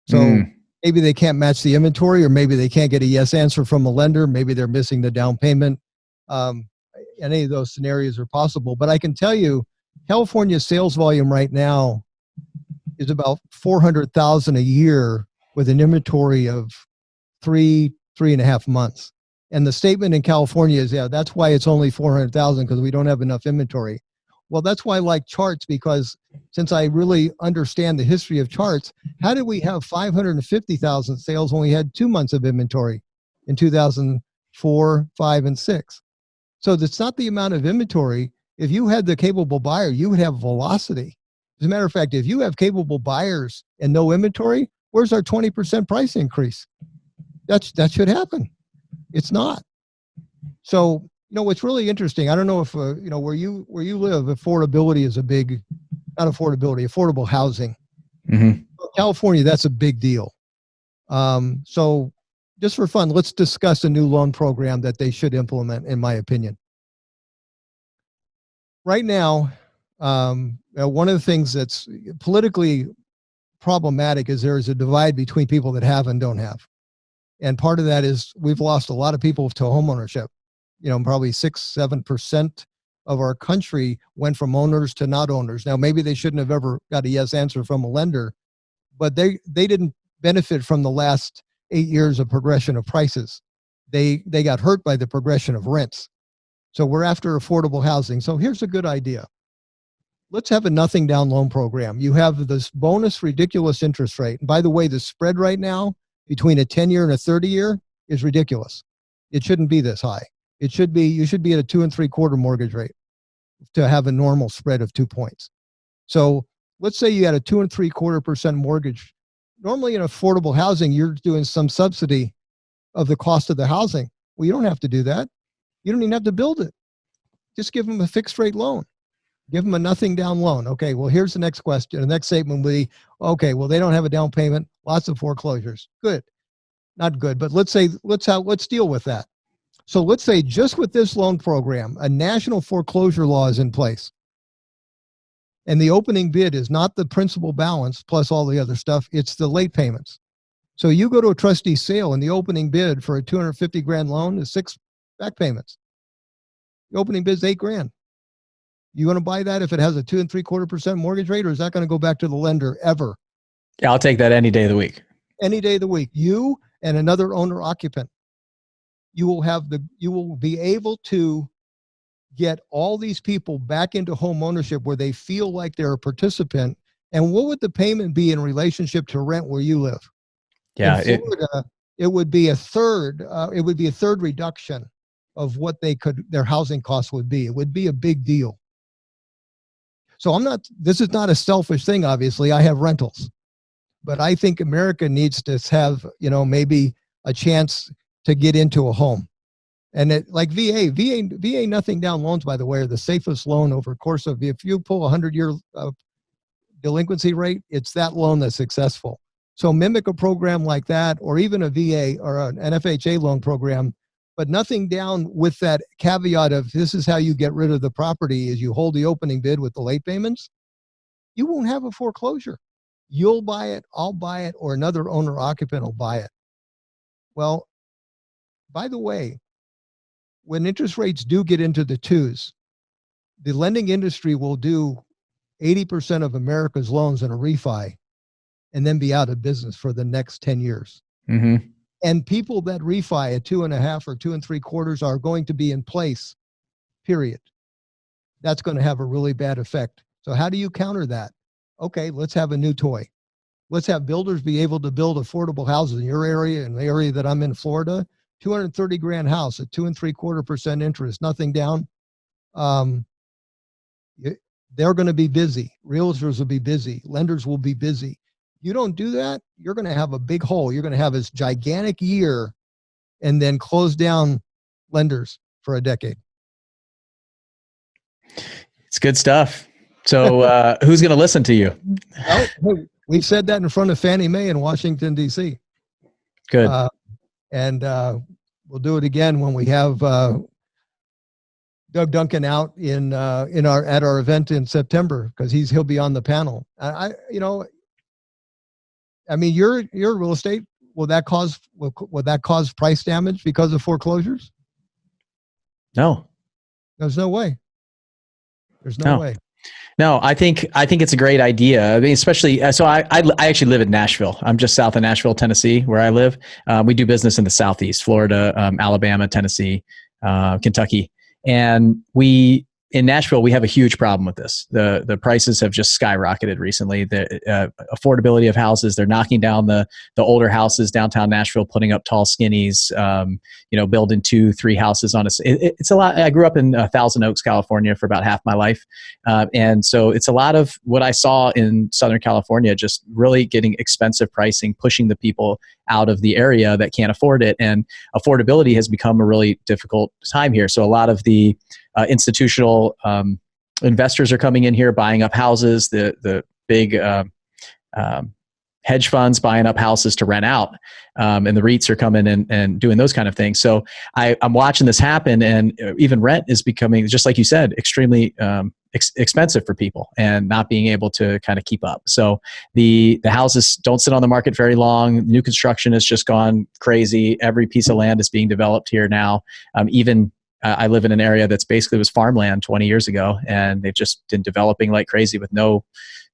So maybe they can't match the inventory, or maybe they can't get a yes answer from a lender. Maybe they're missing the down payment. Any of those scenarios are possible. But I can tell you, California's sales volume right now is about 400,000 a year with an inventory of 3.5 months. And the statement in California is, yeah, that's why it's only 400,000, because we don't have enough inventory. Well, that's why I like charts, because since I really understand the history of charts, how did we have 550,000 sales when we had 2 months of inventory in 2004, 5, and 6? So it's not the amount of inventory. If you had the capable buyer, you would have velocity. As a matter of fact, if you have capable buyers and no inventory, where's our 20% price increase? That should happen. It's not. So, what's really interesting, I don't know if, where you live, affordability is a big, not affordability, affordable housing. Mm-hmm. California, that's a big deal. So just for fun, let's discuss a new loan program that they should implement, in my opinion. Right now, one of the things that's politically problematic is there is a divide between people that have and don't have. And part of that is we've lost a lot of people to homeownership. Probably 6-7% of our country went from owners to not owners. Now, maybe they shouldn't have ever got a yes answer from a lender, but they didn't benefit from the last 8 years of progression of prices. They got hurt by the progression of rents. So we're after affordable housing. So here's a good idea. Let's have a nothing down loan program. You have this bonus ridiculous interest rate. And by the way, the spread right now between a 10-year and a 30-year is ridiculous. It shouldn't be this high. You should be at a 2 3/4 mortgage rate to have a normal spread of 2 points. So let's say you had a 2 3/4% mortgage. Normally in affordable housing, you're doing some subsidy of the cost of the housing. Well, you don't have to do that. You don't even have to build it. Just give them a fixed rate loan. Give them a nothing down loan. Okay, well, here's the next question. The next statement will be, okay, well, they don't have a down payment, lots of foreclosures. Good. Not good, but let's deal with that. So let's say just with this loan program, a national foreclosure law is in place. And the opening bid is not the principal balance plus all the other stuff, it's the late payments. So you go to a trustee sale and the opening bid for a $250,000 loan is 6 back payments. The opening bid is $8,000. You want to buy that if it has a 2 3/4% mortgage rate, or is that going to go back to the lender ever? Yeah, I'll take that any day of the week. Any day of the week. You and another owner occupant. You will be able to get all these people back into home ownership where they feel like they're a participant. And what would the payment be in relationship to rent where you live? Yeah, in Florida, it would be a third. It would be a third reduction of what their housing costs would be. It would be a big deal. So this is not a selfish thing, obviously. I have rentals, but I think America needs to have, maybe a chance to get into a home. And like VA nothing down loans, by the way, are the safest loan over the course of, if you pull a 100-year delinquency rate, it's that loan that's successful. So mimic a program like that, or even a VA or an FHA loan program, but nothing down with that caveat of this is how you get rid of the property is you hold the opening bid with the late payments. You won't have a foreclosure. You'll buy it, I'll buy it, or another owner occupant will buy it. Well, by the way, when interest rates do get into the 2s, the lending industry will do 80% of America's loans in a refi and then be out of business for the next 10 years. Mm-hmm. And people that refi at 2.5 or 2 3/4 are going to be in place, period. That's going to have a really bad effect. So how do you counter that? Okay, let's have a new toy. Let's have builders be able to build affordable houses in your area and the area that I'm in, Florida. $230,000 house at 2 3/4% interest, nothing down. They're going to be busy. Realtors will be busy. Lenders will be busy. You don't do that, you're going to have a big hole. You're going to have this gigantic year and then close down lenders for a decade. It's good stuff. So who's going to listen to you? Well, we've said that in front of Fannie Mae in Washington, D.C. Good. And we'll do it again when we have Doug Duncan out at our event in September, because he'll be on the panel. I mean, your real estate, will that cause price damage because of foreclosures? No. There's no way. There's no way. No, I think it's a great idea. I mean, especially, so I actually live in Nashville. I'm just south of Nashville, Tennessee, where I live. We do business in the Southeast, Florida, Alabama, Tennessee, Kentucky. And in Nashville, we have a huge problem with this. The prices have just skyrocketed recently. The affordability of houses, they're knocking down the older houses downtown Nashville, putting up tall skinnies, building 2-3 houses on it's a lot. I grew up in Thousand Oaks, California for about half my life. And so it's a lot of what I saw in Southern California, just really getting expensive pricing, pushing the people out of the area that can't afford it. And affordability has become a really difficult time here. So a lot of the institutional investors are coming in here, buying up houses. The big hedge funds buying up houses to rent out, and the REITs are coming in and doing those kind of things. So I'm watching this happen, and even rent is becoming, just like you said, extremely expensive for people and not being able to kind of keep up. So the houses don't sit on the market very long. New construction has just gone crazy. Every piece of land is being developed here now. I live in an area that's basically was farmland 20 years ago, and they've just been developing like crazy with no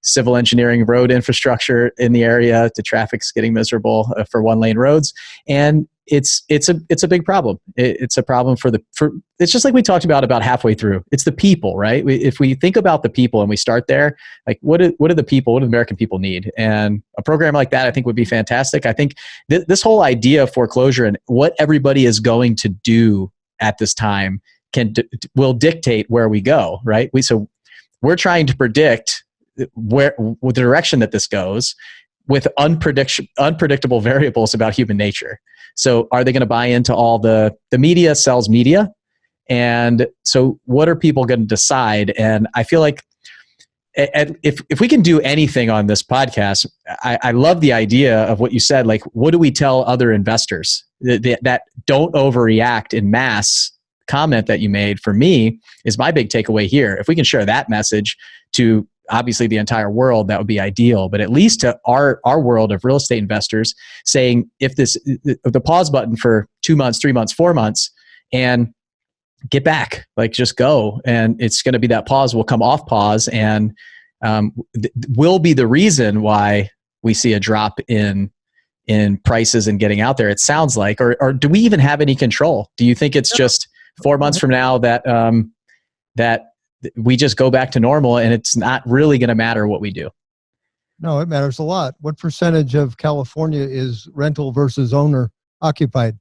civil engineering road infrastructure in the area. The traffic's getting miserable for one lane roads. And it's a big problem. It's a problem for it's just like we talked about halfway through. It's the people, right? If we think about the people and we start there, like what do the American people need? And a program like that, I think would be fantastic. I think this whole idea of foreclosure and what everybody is going to do at this time will dictate where we go, right? We're trying to predict the direction that this goes with unpredictable variables about human nature. So are they going to buy into all the media sells media? And so what are people going to decide? And I feel like if we can do anything on this podcast, I love the idea of what you said, like, what do we tell other investors that don't overreact in mass? Comment that you made for me is my big takeaway here. If we can share that message to obviously the entire world, that would be ideal, but at least to our world of real estate investors, saying if the pause button for 2 months, 3 months, 4 months, and get back, like just go. And it's going to be that pause will come off pause and will be the reason why we see a drop in prices and getting out there. It sounds like, or do we even have any control? Do you think it's just 4 months from now that we just go back to normal and it's not really going to matter what we do? No, it matters a lot. What percentage of California is rental versus owner occupied?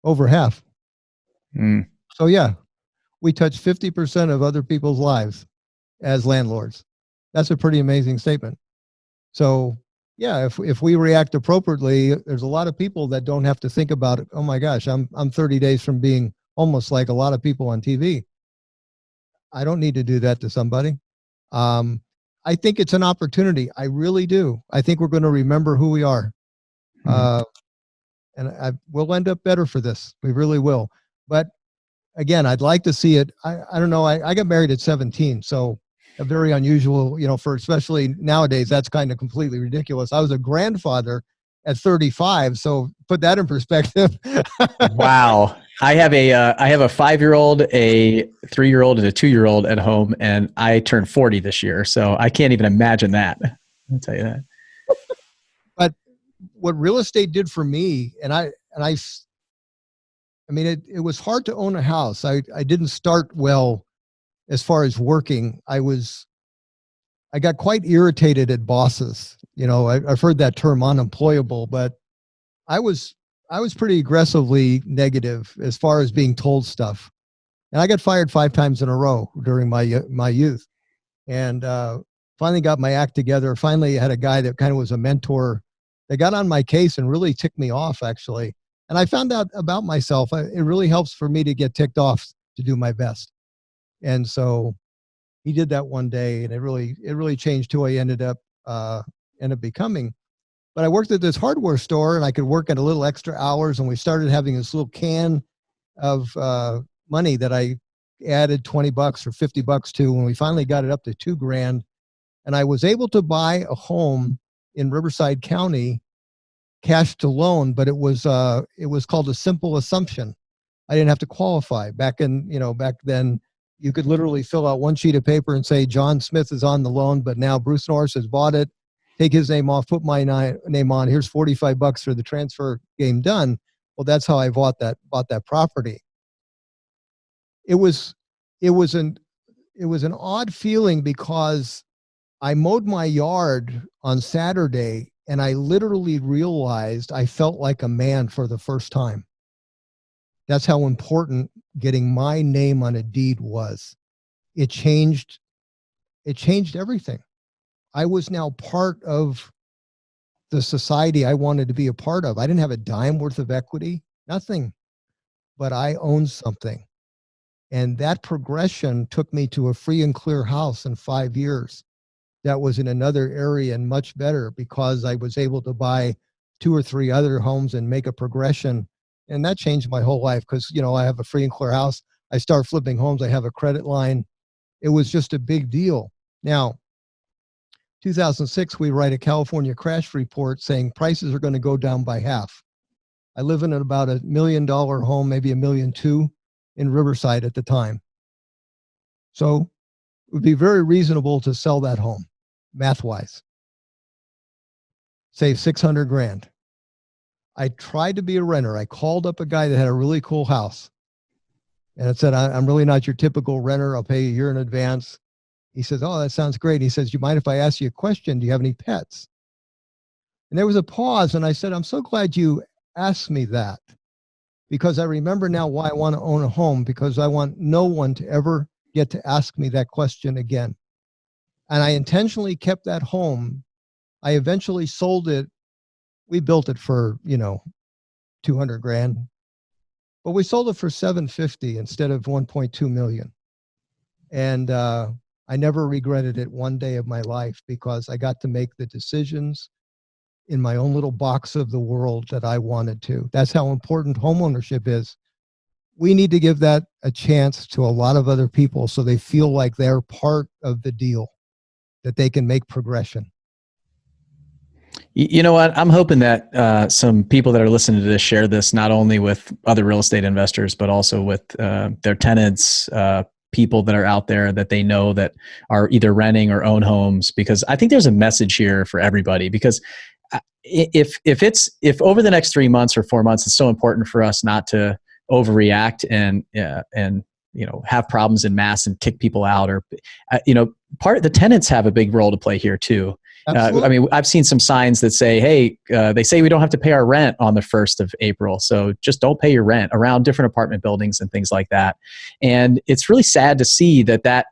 Over half. So yeah, we touch 50% of other people's lives as landlords. That's a pretty amazing statement. So yeah, if we react appropriately, there's a lot of people that don't have to think about it. Oh my gosh, I'm 30 days from being almost like a lot of people on TV. I don't need to do that to somebody. I think it's an opportunity. I really do. I think we're going to remember who we are. And we'll end up better for this. We really will. But again, I'd like to see it. I don't know. I got married at 17. So a very unusual, for especially nowadays, that's kind of completely ridiculous. I was a grandfather at 35. So put that in perspective. Wow. I have a 5-year-old, a 3-year-old, and a 2-year-old at home, and I turned 40 this year. So I can't even imagine that. I'll tell you that. But what real estate did for me, I mean, it was hard to own a house. I didn't start well as far as working. I got quite irritated at bosses. I've heard that term unemployable, but I was pretty aggressively negative as far as being told stuff. And I got fired 5 times in a row during my youth. And finally got my act together. Finally had a guy that kind of was a mentor that got on my case and really ticked me off, actually. And I found out about myself. It really helps for me to get ticked off to do my best. And so he did that one day, and it really changed who I ended up becoming. But I worked at this hardware store, and I could work at a little extra hours, and we started having this little can of money that I added $20 or $50 to when we finally got it up to $2,000. And I was able to buy a home in Riverside County, cash to loan, but it was called a simple assumption. I didn't have to qualify. Back then, you could literally fill out one sheet of paper and say, John Smith is on the loan, but now Bruce Norris has bought it. Take his name off, put my name on. Here's $45 for the transfer, game done. Well, that's how I bought that property. It was an odd feeling because I mowed my yard on Saturday, and I literally realized I felt like a man for the first time. That's how important getting my name on a deed was. It changed everything. I was now part of the society I wanted to be a part of. I didn't have a dime worth of equity, nothing, but I owned something. And that progression took me to a free and clear house in 5 years. That was in another area and much better because I was able to buy 2 or 3 other homes and make a progression. And that changed my whole life because, I have a free and clear house. I start flipping homes. I have a credit line. It was just a big deal. Now, 2006, we write a California crash report saying prices are going to go down by half. I live in about $1 million home, maybe $1.2 million in Riverside at the time. So it would be very reasonable to sell that home, math-wise. Save $600,000. I tried to be a renter. I called up a guy that had a really cool house. And it said, I'm really not your typical renter. I'll pay you a year in advance. He says, oh, that sounds great. He says, you mind if I ask you a question? Do you have any pets? And there was a pause. And I said, I'm so glad you asked me that, because I remember now why I want to own a home, because I want no one to ever get to ask me that question again. And I intentionally kept that home. I eventually sold it. We built it for, $200,000, but we sold it for $750,000 instead of $1.2 million. And I never regretted it one day of my life, because I got to make the decisions in my own little box of the world that I wanted to. That's how important homeownership is. We need to give that a chance to a lot of other people, so they feel like they're part of the deal, that they can make progression. You know what? I'm hoping that some people that are listening to this share this not only with other real estate investors, but also with their tenants, people that are out there that they know that are either renting or own homes, because I think there's a message here for everybody. Because if over the next 3 months or 4 months, it's so important for us not to overreact and have problems in mass and kick people out, or the tenants have a big role to play here too. I've seen some signs that say, hey, they say we don't have to pay our rent on the 1st of April. So just don't pay your rent around different apartment buildings and things like that. And it's really sad to see that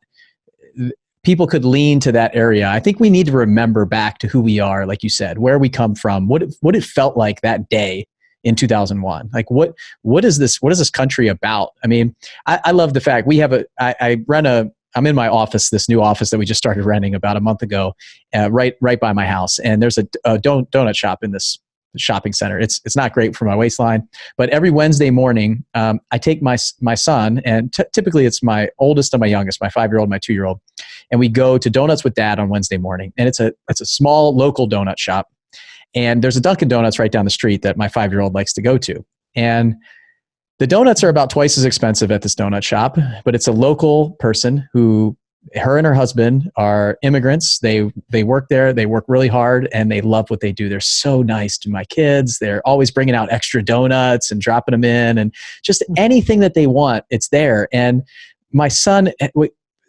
people could lean to that area. I think we need to remember back to who we are, like you said, where we come from, what it felt like that day in 2001. Like what is this country about? I mean, I love the fact we have I'm in my office, this new office that we just started renting about a month ago, right by my house. And there's a donut shop in this shopping center. It's not great for my waistline, but every Wednesday morning, I take my son, and typically it's my oldest and my youngest, my 5-year-old, my 2-year-old, and we go to Donuts with Dad on Wednesday morning. And it's a small local donut shop. And there's a Dunkin' Donuts right down the street that my 5-year-old likes to go to. And the donuts are about twice as expensive at this donut shop, but it's a local person who, her and her husband are immigrants. They work there. They work really hard, and they love what they do. They're so nice to my kids. They're always bringing out extra donuts and dropping them in, and just anything that they want, it's there. And my son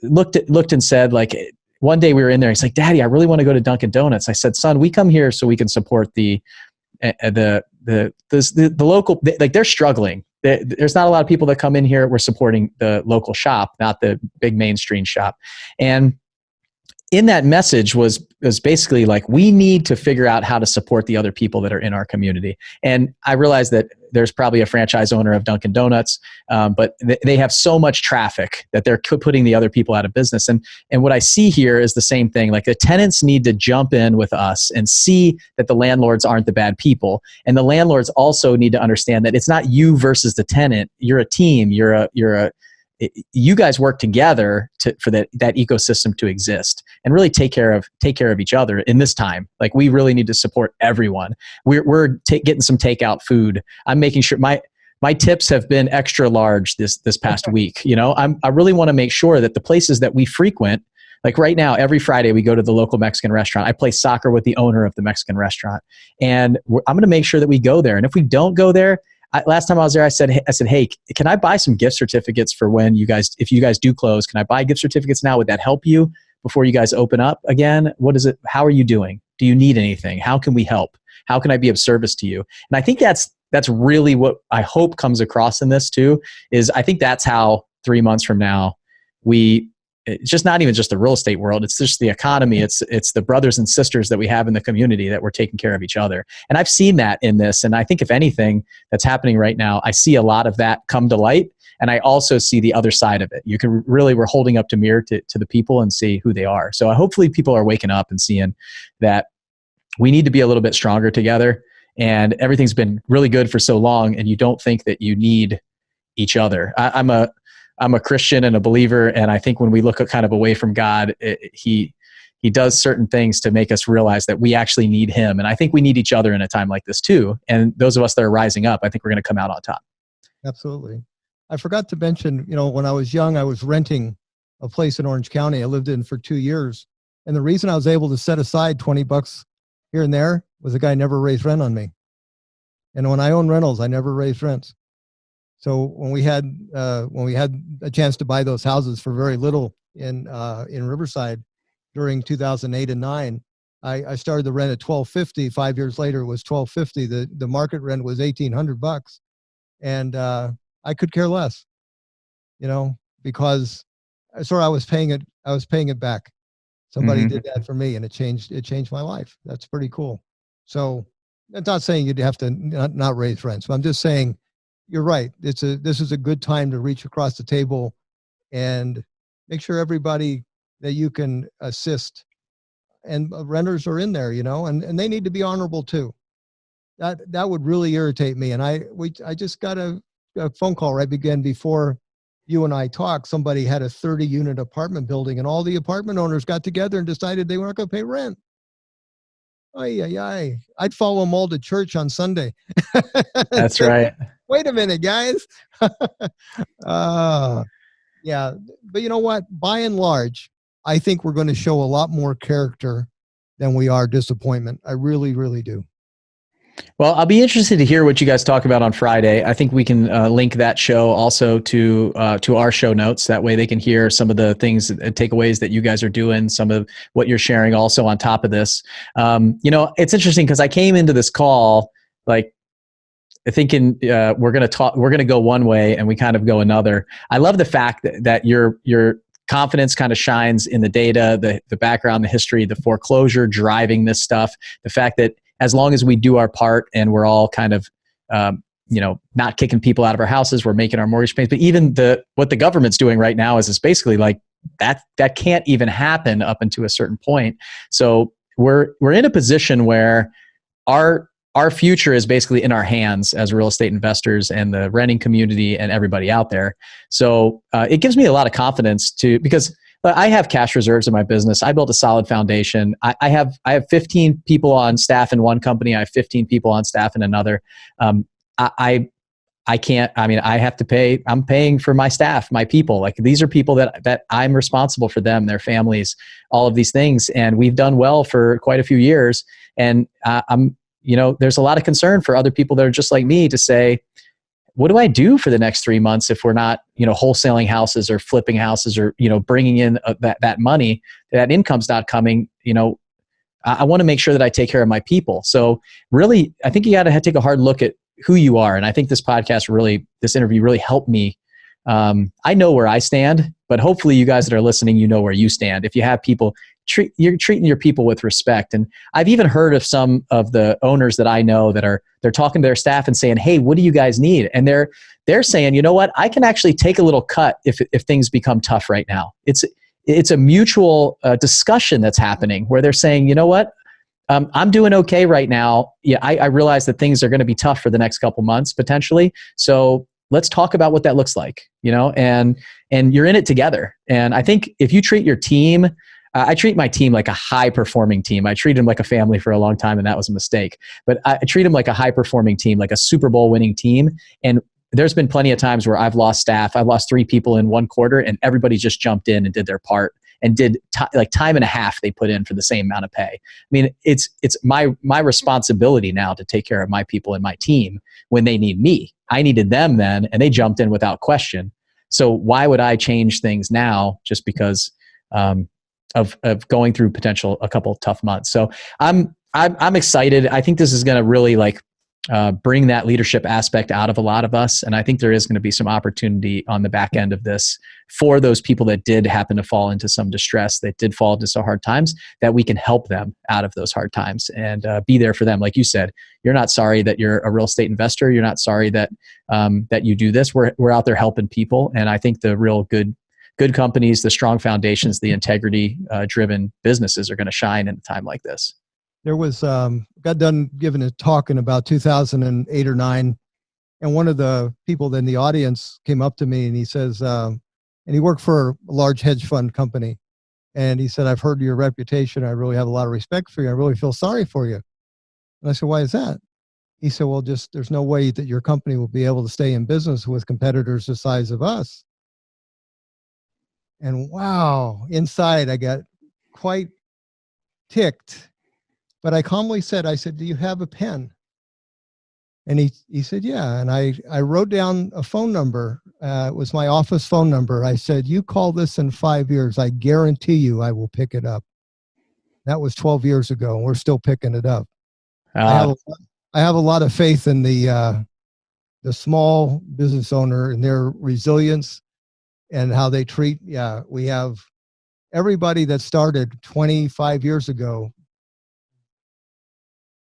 looked and said, like, one day we were in there. He's like, Daddy, I really want to go to Dunkin' Donuts. I said, son, we come here so we can support the local. Like, they're struggling. There's not a lot of people that come in here. We're supporting the local shop, not the big mainstream shop. And in that message was basically like, we need to figure out how to support the other people that are in our community. And I realized that there's probably a franchise owner of Dunkin' Donuts, but they have so much traffic that they're putting the other people out of business. And what I see here is the same thing. Like, the tenants need to jump in with us and see that the landlords aren't the bad people. And the landlords also need to understand that it's not you versus the tenant. You're a team. You guys work together for that ecosystem to exist, and really take care of each other in this time. Like, we really need to support everyone. We're getting some takeout food. I'm making sure my tips have been extra large this past week. I really want to make sure that the places that we frequent, like right now, every Friday we go to the local Mexican restaurant. I play soccer with the owner of the Mexican restaurant, and I'm going to make sure that we go there. And if we don't go there, last time I was there, I said, hey, can I buy some gift certificates for if you guys do close? Can I buy gift certificates now? Would that help you before you guys open up again? What is it? How are you doing? Do you need anything? How can we help? How can I be of service to you? And I think that's really what I hope comes across in this too, is I think that's how 3 months from now, it's just not even just the real estate world. It's just the economy. It's the brothers and sisters that we have in the community, that we're taking care of each other. And I've seen that in this. And I think if anything that's happening right now, I see a lot of that come to light. And I also see the other side of it. We're holding up to mirror to the people and see who they are. So hopefully people are waking up and seeing that we need to be a little bit stronger together. And everything's been really good for so long, and you don't think that you need each other. I'm a I'm a Christian and a believer. And I think when we look kind of away from God, he does certain things to make us realize that we actually need him. And I think we need each other in a time like this too. And those of us that are rising up, I think we're going to come out on top. Absolutely. I forgot to mention, when I was young, I was renting a place in Orange County. I lived in for 2 years. And the reason I was able to set aside $20 here and there was the guy never raised rent on me. And when I owned rentals, I never raised rents. So when we had a chance to buy those houses for very little in Riverside during 2008 and 9, I started the rent at $1,250. 5 years later, it was $1,250. The market rent was $1,800, and I could care less, because I was paying it back. Somebody did that for me, and it changed my life. That's pretty cool. So I'm not saying you'd have to not raise rents, but I'm just saying you're right. This is a good time to reach across the table and make sure everybody that you can assist, and renters are in there, and they need to be honorable too. That would really irritate me. And I just got a phone call right before you and I talked. Somebody had a 30-unit apartment building, and all the apartment owners got together and decided they weren't going to pay rent. I'd follow them all to church on Sunday. That's right. Wait a minute, guys. Yeah. But you know what? By and large, I think we're going to show a lot more character than we are disappointment. I really, really do. Well, I'll be interested to hear what you guys talk about on Friday. I think we can link that show also to our show notes. That way they can hear some of the things, takeaways that you guys are doing, some of what you're sharing also on top of this. It's interesting because I came into this call thinking we're going to go one way and we kind of go another. I love the fact that your confidence kind of shines in the data, the background, the history, the foreclosure driving this stuff, the fact that as long as we do our part and we're all kind of, not kicking people out of our houses, we're making our mortgage payments. But even what the government's doing right now is basically like that can't even happen up until a certain point. So we're in a position where our future is basically in our hands as real estate investors and the renting community and everybody out there. So it gives me a lot of confidence because I have cash reserves in my business. I built a solid foundation. I have 15 people on staff in one company. I have 15 people on staff in another. I have to pay. I'm paying for my staff, my people. Like these are people that I'm responsible for them, their families, all of these things. And we've done well for quite a few years. And there's a lot of concern for other people that are just like me to say, what do I do for the next 3 months if we're not, wholesaling houses or flipping houses or, bringing in that money, that income's not coming, I want to make sure that I take care of my people. So really, I think you got to take a hard look at who you are. And I think this interview really helped me. I know where I stand, but hopefully you guys that are listening, where you stand. If you have people, you're treating your people with respect. And I've even heard of some of the owners that I know that they're talking to their staff and saying, hey, what do you guys need? And they're saying, you know what, I can actually take a little cut if things become tough right now. It's a mutual discussion that's happening where they're saying, you know what, I'm doing okay right now. Yeah, I realize that things are going to be tough for the next couple months potentially. So let's talk about what that looks like, and you're in it together. And I think if you treat your team, I treat my team like a high-performing team. I treated them like a family for a long time, and that was a mistake. But I treat them like a high-performing team, like a Super Bowl winning team. And there's been plenty of times where I've lost staff. I've lost 3 people in one quarter, and everybody just jumped in and did their part and did time and a half they put in for the same amount of pay. I mean, it's my responsibility now to take care of my people and my team when they need me. I needed them then, and they jumped in without question. So why would I change things now just because of going through a couple of tough months? So I'm excited. I think this is going to really bring that leadership aspect out of a lot of us. And I think there is going to be some opportunity on the back end of this for those people that did happen to fall into some distress, that did fall into some hard times, that we can help them out of those hard times and be there for them. Like you said, you're not sorry that you're a real estate investor. You're not sorry that you do this. We're out there helping people. And I think the real good companies, the strong foundations, the integrity driven businesses are going to shine in a time like this. There was, got done giving a talk in about 2008 or 9. And one of the people in the audience came up to me and he says, and he worked for a large hedge fund company. And he said, I've heard your reputation. I really have a lot of respect for you. I really feel sorry for you. And I said, why is that? He said, well, just there's no way that your company will be able to stay in business with competitors the size of us. And wow, inside I got quite ticked. But I calmly said, I said, do you have a pen? And he said, yeah. And I wrote down a phone number. It was my office phone number. I said, you call this in 5 years. I guarantee you I will pick it up. That was 12 years ago, and we're still picking it up. I have a lot of faith in the small business owner and their resilience and how they treat. Yeah, we have everybody that started 25 years ago,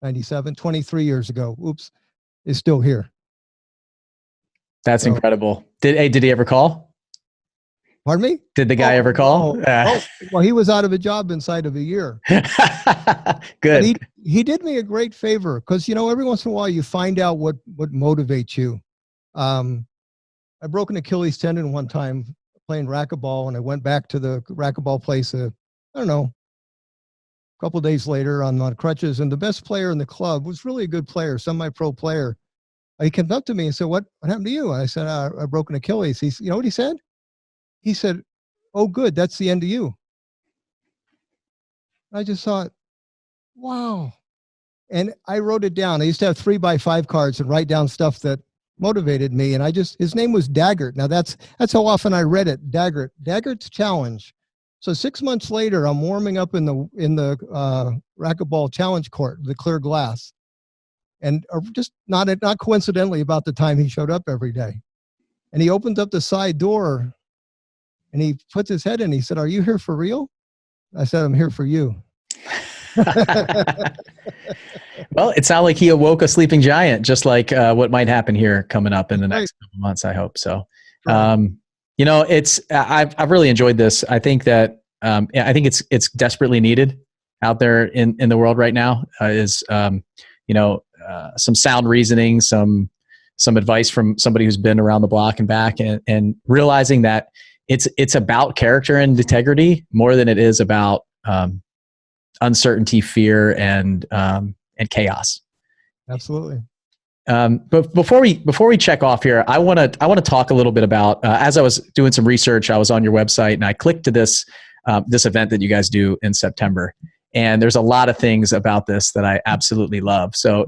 97, 23 years ago, is still here. That's incredible. Did he ever call? Pardon me? Did the guy ever call? Well, he was out of a job inside of a year. Good. But he did me a great favor because, every once in a while you find out what motivates you. I broke an Achilles tendon one time playing racquetball, and I went back to the racquetball place, a couple of days later on crutches, and the best player in the club was really a good player, semi-pro player. He came up to me and said, what happened to you? And I said, I broke an Achilles. You know what he said? He said, oh, good, that's the end of you. I just thought, wow. And I wrote it down. I used to have 3x5 cards and write down stuff that motivated me. And his name was Daggert. Now that's how often I read it. Daggert's Challenge. So 6 months later, I'm warming up in the racquetball challenge court, the clear glass. And just not coincidentally about the time he showed up every day. And he opened up the side door and he puts his head in. He said, are you here for real? I said, I'm here for you. Well, it sounded like he awoke a sleeping giant, just like what might happen here coming up in the next couple months, I hope. So, I've really enjoyed this. I think that, I think it's desperately needed out there in the world right now, some sound reasoning, some advice from somebody who's been around the block and back, and realizing that it's about character and integrity more than it is about uncertainty, fear, and chaos. Absolutely. But before we check off here, I want to talk a little bit about, as I was doing some research, I was on your website and I clicked to this event that you guys do in September. And there's a lot of things about this that I absolutely love. So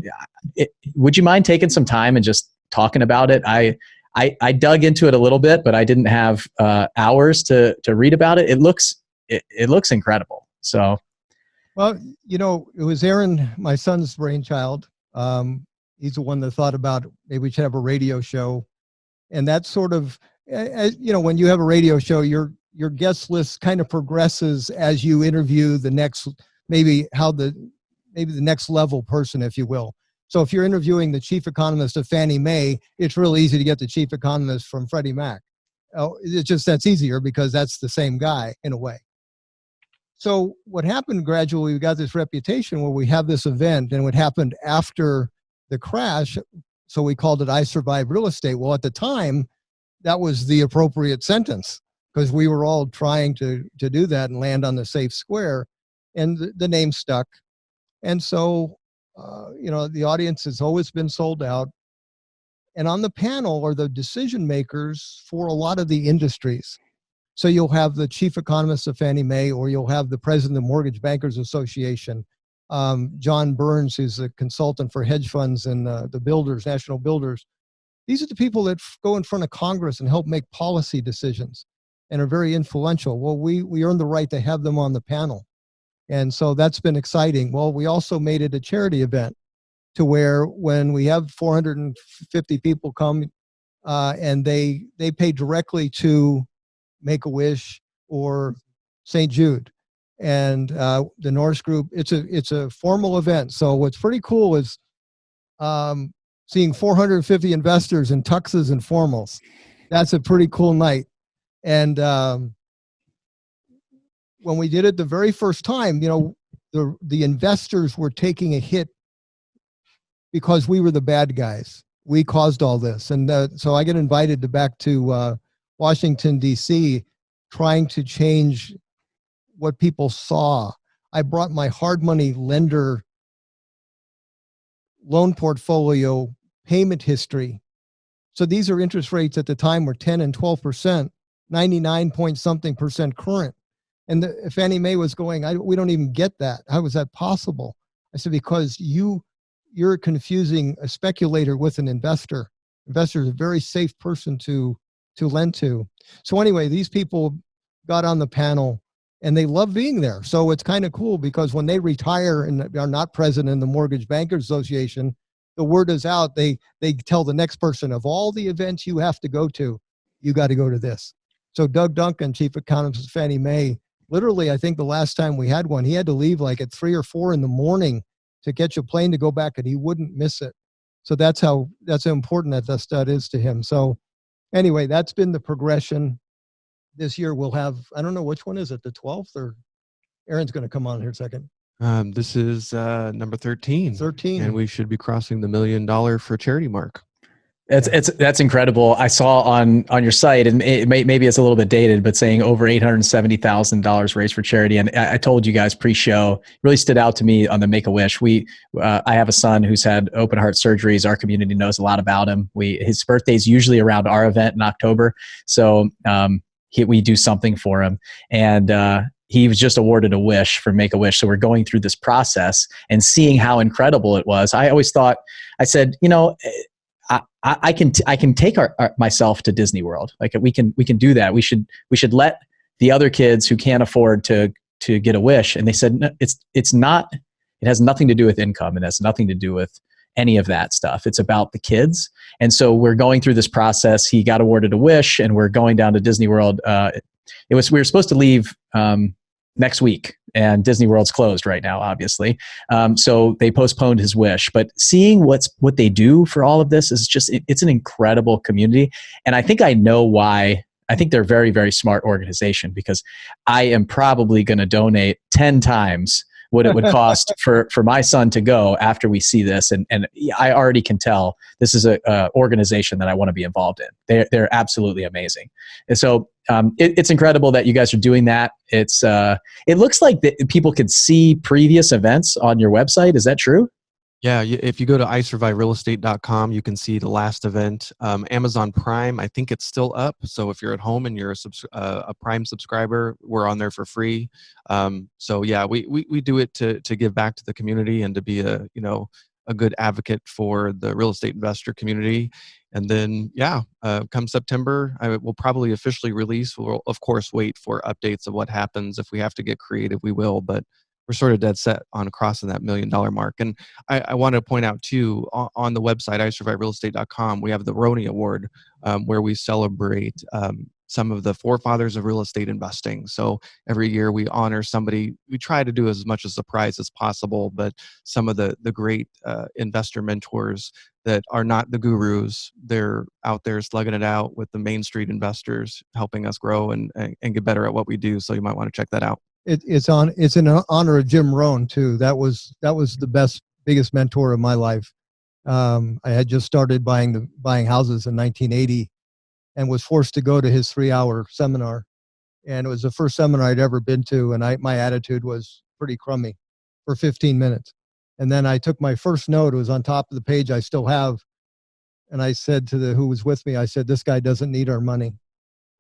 would you mind taking some time and just talking about it? I dug into it a little bit, but I didn't have hours to read about it. It looks incredible. So, well, it was Aaron, my son's brainchild. He's the one that thought about maybe we should have a radio show, and that sort of, when you have a radio show, your guest list kind of progresses as you interview the next, maybe the next level person, if you will. So if you're interviewing the chief economist of Fannie Mae, it's real easy to get the chief economist from Freddie Mac. That's easier because that's the same guy in a way. So what happened gradually, we got this reputation where we have this event, and what happened after the crash, so we called it I Survived Real Estate. Well, at the time, that was the appropriate sentence because we were all trying to do that and land on the safe square, and the name stuck. And so, the audience has always been sold out. And on the panel are the decision makers for a lot of the industries. So you'll have the chief economist of Fannie Mae, or you'll have the president of the Mortgage Bankers Association, John Burns, who's a consultant for hedge funds and the builders, national builders. These are the people that go in front of Congress and help make policy decisions and are very influential. Well, we earned the right to have them on the panel. And so that's been exciting. Well, we also made it a charity event to where when we have 450 people come and they pay directly to Make-A-Wish or St. Jude. And the Norris Group, it's a formal event. So what's pretty cool is seeing 450 investors in tuxes and formals. That's a pretty cool night. And when we did it the very first time, the investors were taking a hit because we were the bad guys. We caused all this. And so I get invited back to Washington, D.C., trying to change what people saw. I brought my hard money lender loan portfolio payment history. So these are interest rates at the time were 10 and 12%, 99 point something percent current. And Fannie Mae was going, we don't even get that. How is that possible? I said, because you're confusing a speculator with an investor. Investor is a very safe person to lend to. So anyway, these people got on the panel and they love being there. So it's kind of cool because when they retire and are not present in the Mortgage Bankers Association, the word is out. They tell the next person, of all the events you have to go to, you got to go to this. So Doug Duncan, chief economist of Fannie Mae, literally, I think the last time we had one, he had to leave like at 3 or 4 in the morning to catch a plane to go back, and he wouldn't miss it. So that's how important that is to him. So anyway, that's been the progression. This year we'll have, I don't know which one is it, the 12th, or Aaron's going to come on here in a second. This is number 13. 13. And we should be crossing the $1 million for charity mark. That's incredible. I saw on your site, and maybe it's a little bit dated, but saying over $870,000 raised for charity. And I told you guys pre-show, really stood out to me on the Make-A-Wish. I have a son who's had open heart surgeries. Our community knows a lot about him. His birthday's usually around our event in October, so we do something for him. And he was just awarded a wish for Make-A-Wish. So we're going through this process and seeing how incredible it was. I always thought, I said, I can take myself to Disney World. Like we can do that. We should let the other kids who can't afford to get a wish. And they said, no, it's not. It has nothing to do with income. It has nothing to do with any of that stuff. It's about the kids. And so we're going through this process. He got awarded a wish, and we're going down to Disney World. We were supposed to leave next week, and Disney World's closed right now, obviously. So they postponed his wish. But seeing what they do for all of this is just, it's an incredible community. And I think I know why. I think they're a very, very smart organization, because I am probably going to donate 10 times what it would cost for my son to go after we see this. And I already can tell this is a organization that I want to be involved in. They're absolutely amazing. And so it's incredible that you guys are doing that. It looks like that people could see previous events on your website. Is that true? Yeah, if you go to isurviverealestate.com, you can see the last event. Amazon Prime, I think it's still up. So if you're at home and you're a Prime subscriber, we're on there for free. So yeah, we do it to give back to the community and to be a good advocate for the real estate investor community. And then come September, I will probably officially release. We'll of course wait for updates of what happens. If we have to get creative, we will. But we're sort of dead set on crossing that $1 million mark. And I want to point out too, on the website, isurviverealestate.com, we have the Roni Award, where we celebrate some of the forefathers of real estate investing. So every year we honor somebody. We try to do as much as a prize as possible, but some of the great investor mentors that are not the gurus, they're out there slugging it out with the Main Street investors, helping us grow and get better at what we do. So you might want to check that out. It's in honor of Jim Rohn too. That was the biggest mentor of my life. I had just started buying houses in 1980, and was forced to go to his 3-hour seminar. And it was the first seminar I'd ever been to, and my attitude was pretty crummy for 15 minutes. And then I took my first note. It was on top of the page I still have, and I said to who was with me, I said, "This guy doesn't need our money."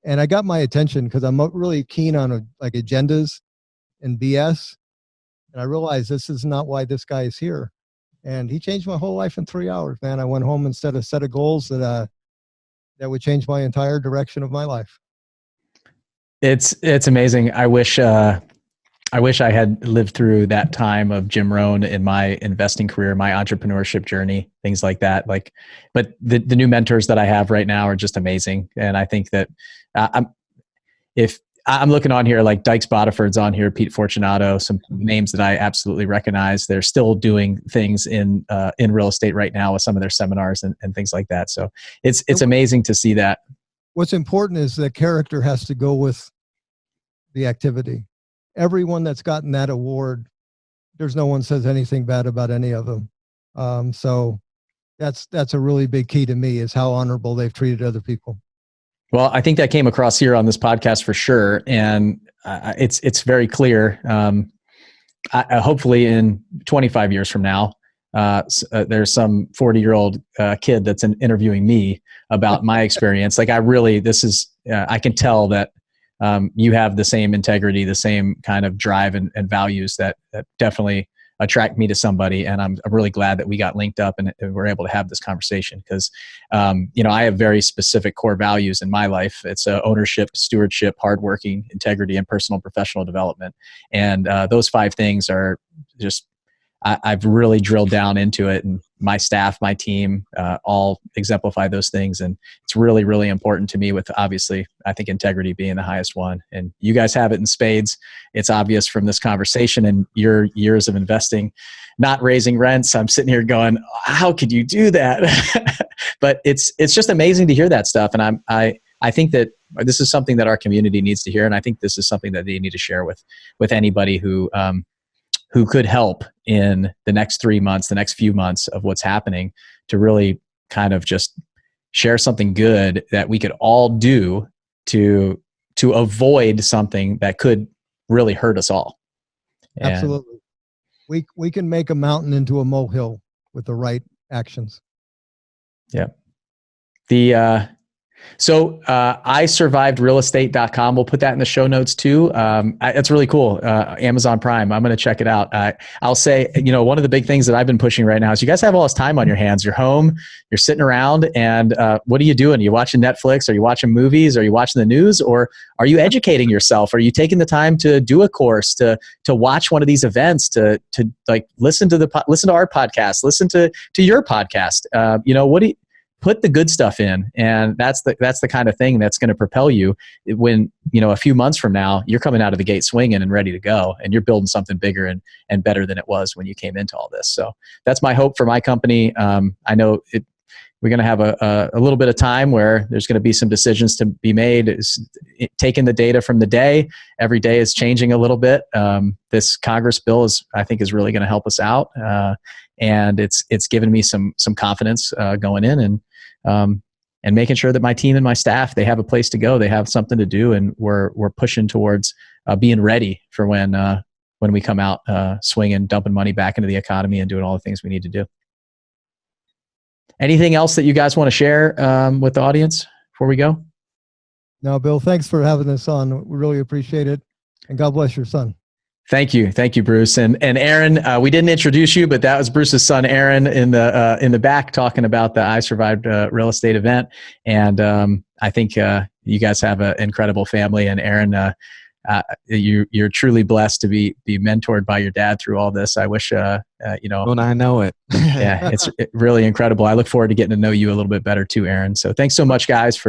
And I got my attention because I'm really keen on agendas and BS. And I realized this is not why this guy is here. And he changed my whole life in 3 hours, man. I went home and set a set of goals that would change my entire direction of my life. It's amazing. I wish I had lived through that time of Jim Rohn in my investing career, my entrepreneurship journey, things like that. But the new mentors that I have right now are just amazing. And I think that I'm looking on here, like Dykes Botiford's on here, Pete Fortunato, some names that I absolutely recognize. They're still doing things in real estate right now with some of their seminars and things like that. So it's amazing to see that. What's important is that character has to go with the activity. Everyone that's gotten that award, there's no one says anything bad about any of them. So that's a really big key to me, is how honorable they've treated other people. Well, I think that came across here on this podcast for sure. And it's very clear. Hopefully in 25 years from now, there's some 40-year-old kid that's interviewing me about my experience. Like I can tell that you have the same integrity, the same kind of drive and values that definitely attract me to somebody. And I'm really glad that we got linked up and we're able to have this conversation because, I have very specific core values in my life. It's ownership, stewardship, hardworking, integrity, and personal and professional development. And those 5 things are just, I've really drilled down into it, and my staff, my team, all exemplify those things. And it's really, really important to me with, obviously, I think integrity being the highest one. And you guys have it in spades. It's obvious from this conversation and your years of investing, not raising rents. I'm sitting here going, how could you do that? But it's just amazing to hear that stuff. And I think that this is something that our community needs to hear. And I think this is something that they need to share with anybody who could help in the next 3 months, the next few months of what's happening, to really kind of just share something good that we could all do to avoid something that could really hurt us all. And absolutely. We can make a mountain into a molehill with the right actions. Yeah. So isurvivedrealestate.com. We'll put that in the show notes too. That's really cool. Amazon Prime. I'm going to check it out. I'll say, one of the big things that I've been pushing right now is you guys have all this time on your hands. You're home, you're sitting around, and what are you doing? Are you watching Netflix? Are you watching movies? Are you watching the news? Or are you educating yourself? Are you taking the time to do a course, to watch one of these events, to like listen to our podcast, listen to your podcast? Put the good stuff in, and that's the kind of thing that's going to propel you when, a few months from now, you're coming out of the gate swinging and ready to go, and you're building something bigger and better than it was when you came into all this. So that's my hope for my company. I know we're going to have a little bit of time where there's going to be some decisions to be made. Taking the data from the day, every day is changing a little bit. This Congress bill I think is really going to help us out. And it's given me some confidence going in and making sure that my team and my staff, they have a place to go, they have something to do, and we're pushing towards being ready for when we come out swinging, dumping money back into the economy and doing all the things we need to do. Anything else that you guys want to share with the audience before we go? No, Bill, thanks for having us on. We really appreciate it, and God bless your son. Thank you, Bruce. And Aaron, we didn't introduce you, but that was Bruce's son, Aaron, in the back talking about the I Survived real estate event. And I think you guys have an incredible family. And Aaron, you're truly blessed to be mentored by your dad through all this. I wish, Well, I know it. Yeah, it's really incredible. I look forward to getting to know you a little bit better too, Aaron. So thanks so much, guys.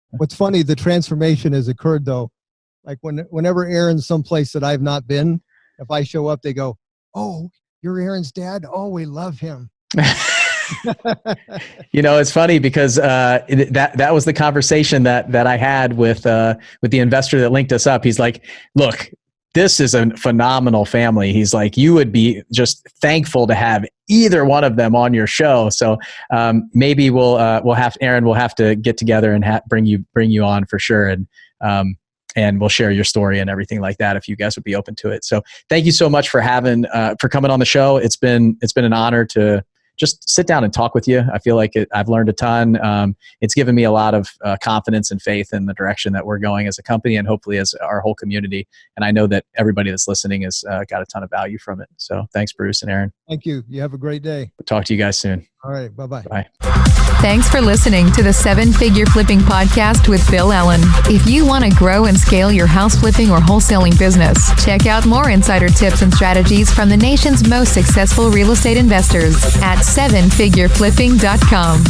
What's funny, the transformation has occurred though. Like whenever Aaron's someplace that I've not been, if I show up, they go, "Oh, you're Aaron's dad? Oh, we love him." It's funny because that was the conversation that I had with the investor that linked us up. He's like, "Look, this is a phenomenal family." He's like, "You would be just thankful to have either one of them on your show." So maybe we'll have Aaron. We'll have to get together and bring you on for sure. And we'll share your story and everything like that if you guys would be open to it. So thank you so much for coming on the show. It's been an honor to just sit down and talk with you. I feel like I've learned a ton. It's given me a lot of confidence and faith in the direction that we're going as a company and hopefully as our whole community. And I know that everybody that's listening has got a ton of value from it. So thanks, Bruce and Aaron. Thank you. You have a great day. We'll talk to you guys soon. All right. Bye-bye. Bye. Thanks for listening to the 7-Figure Flipping Podcast with Bill Allen. If you want to grow and scale your house flipping or wholesaling business, check out more insider tips and strategies from the nation's most successful real estate investors at 7figureflipping.com.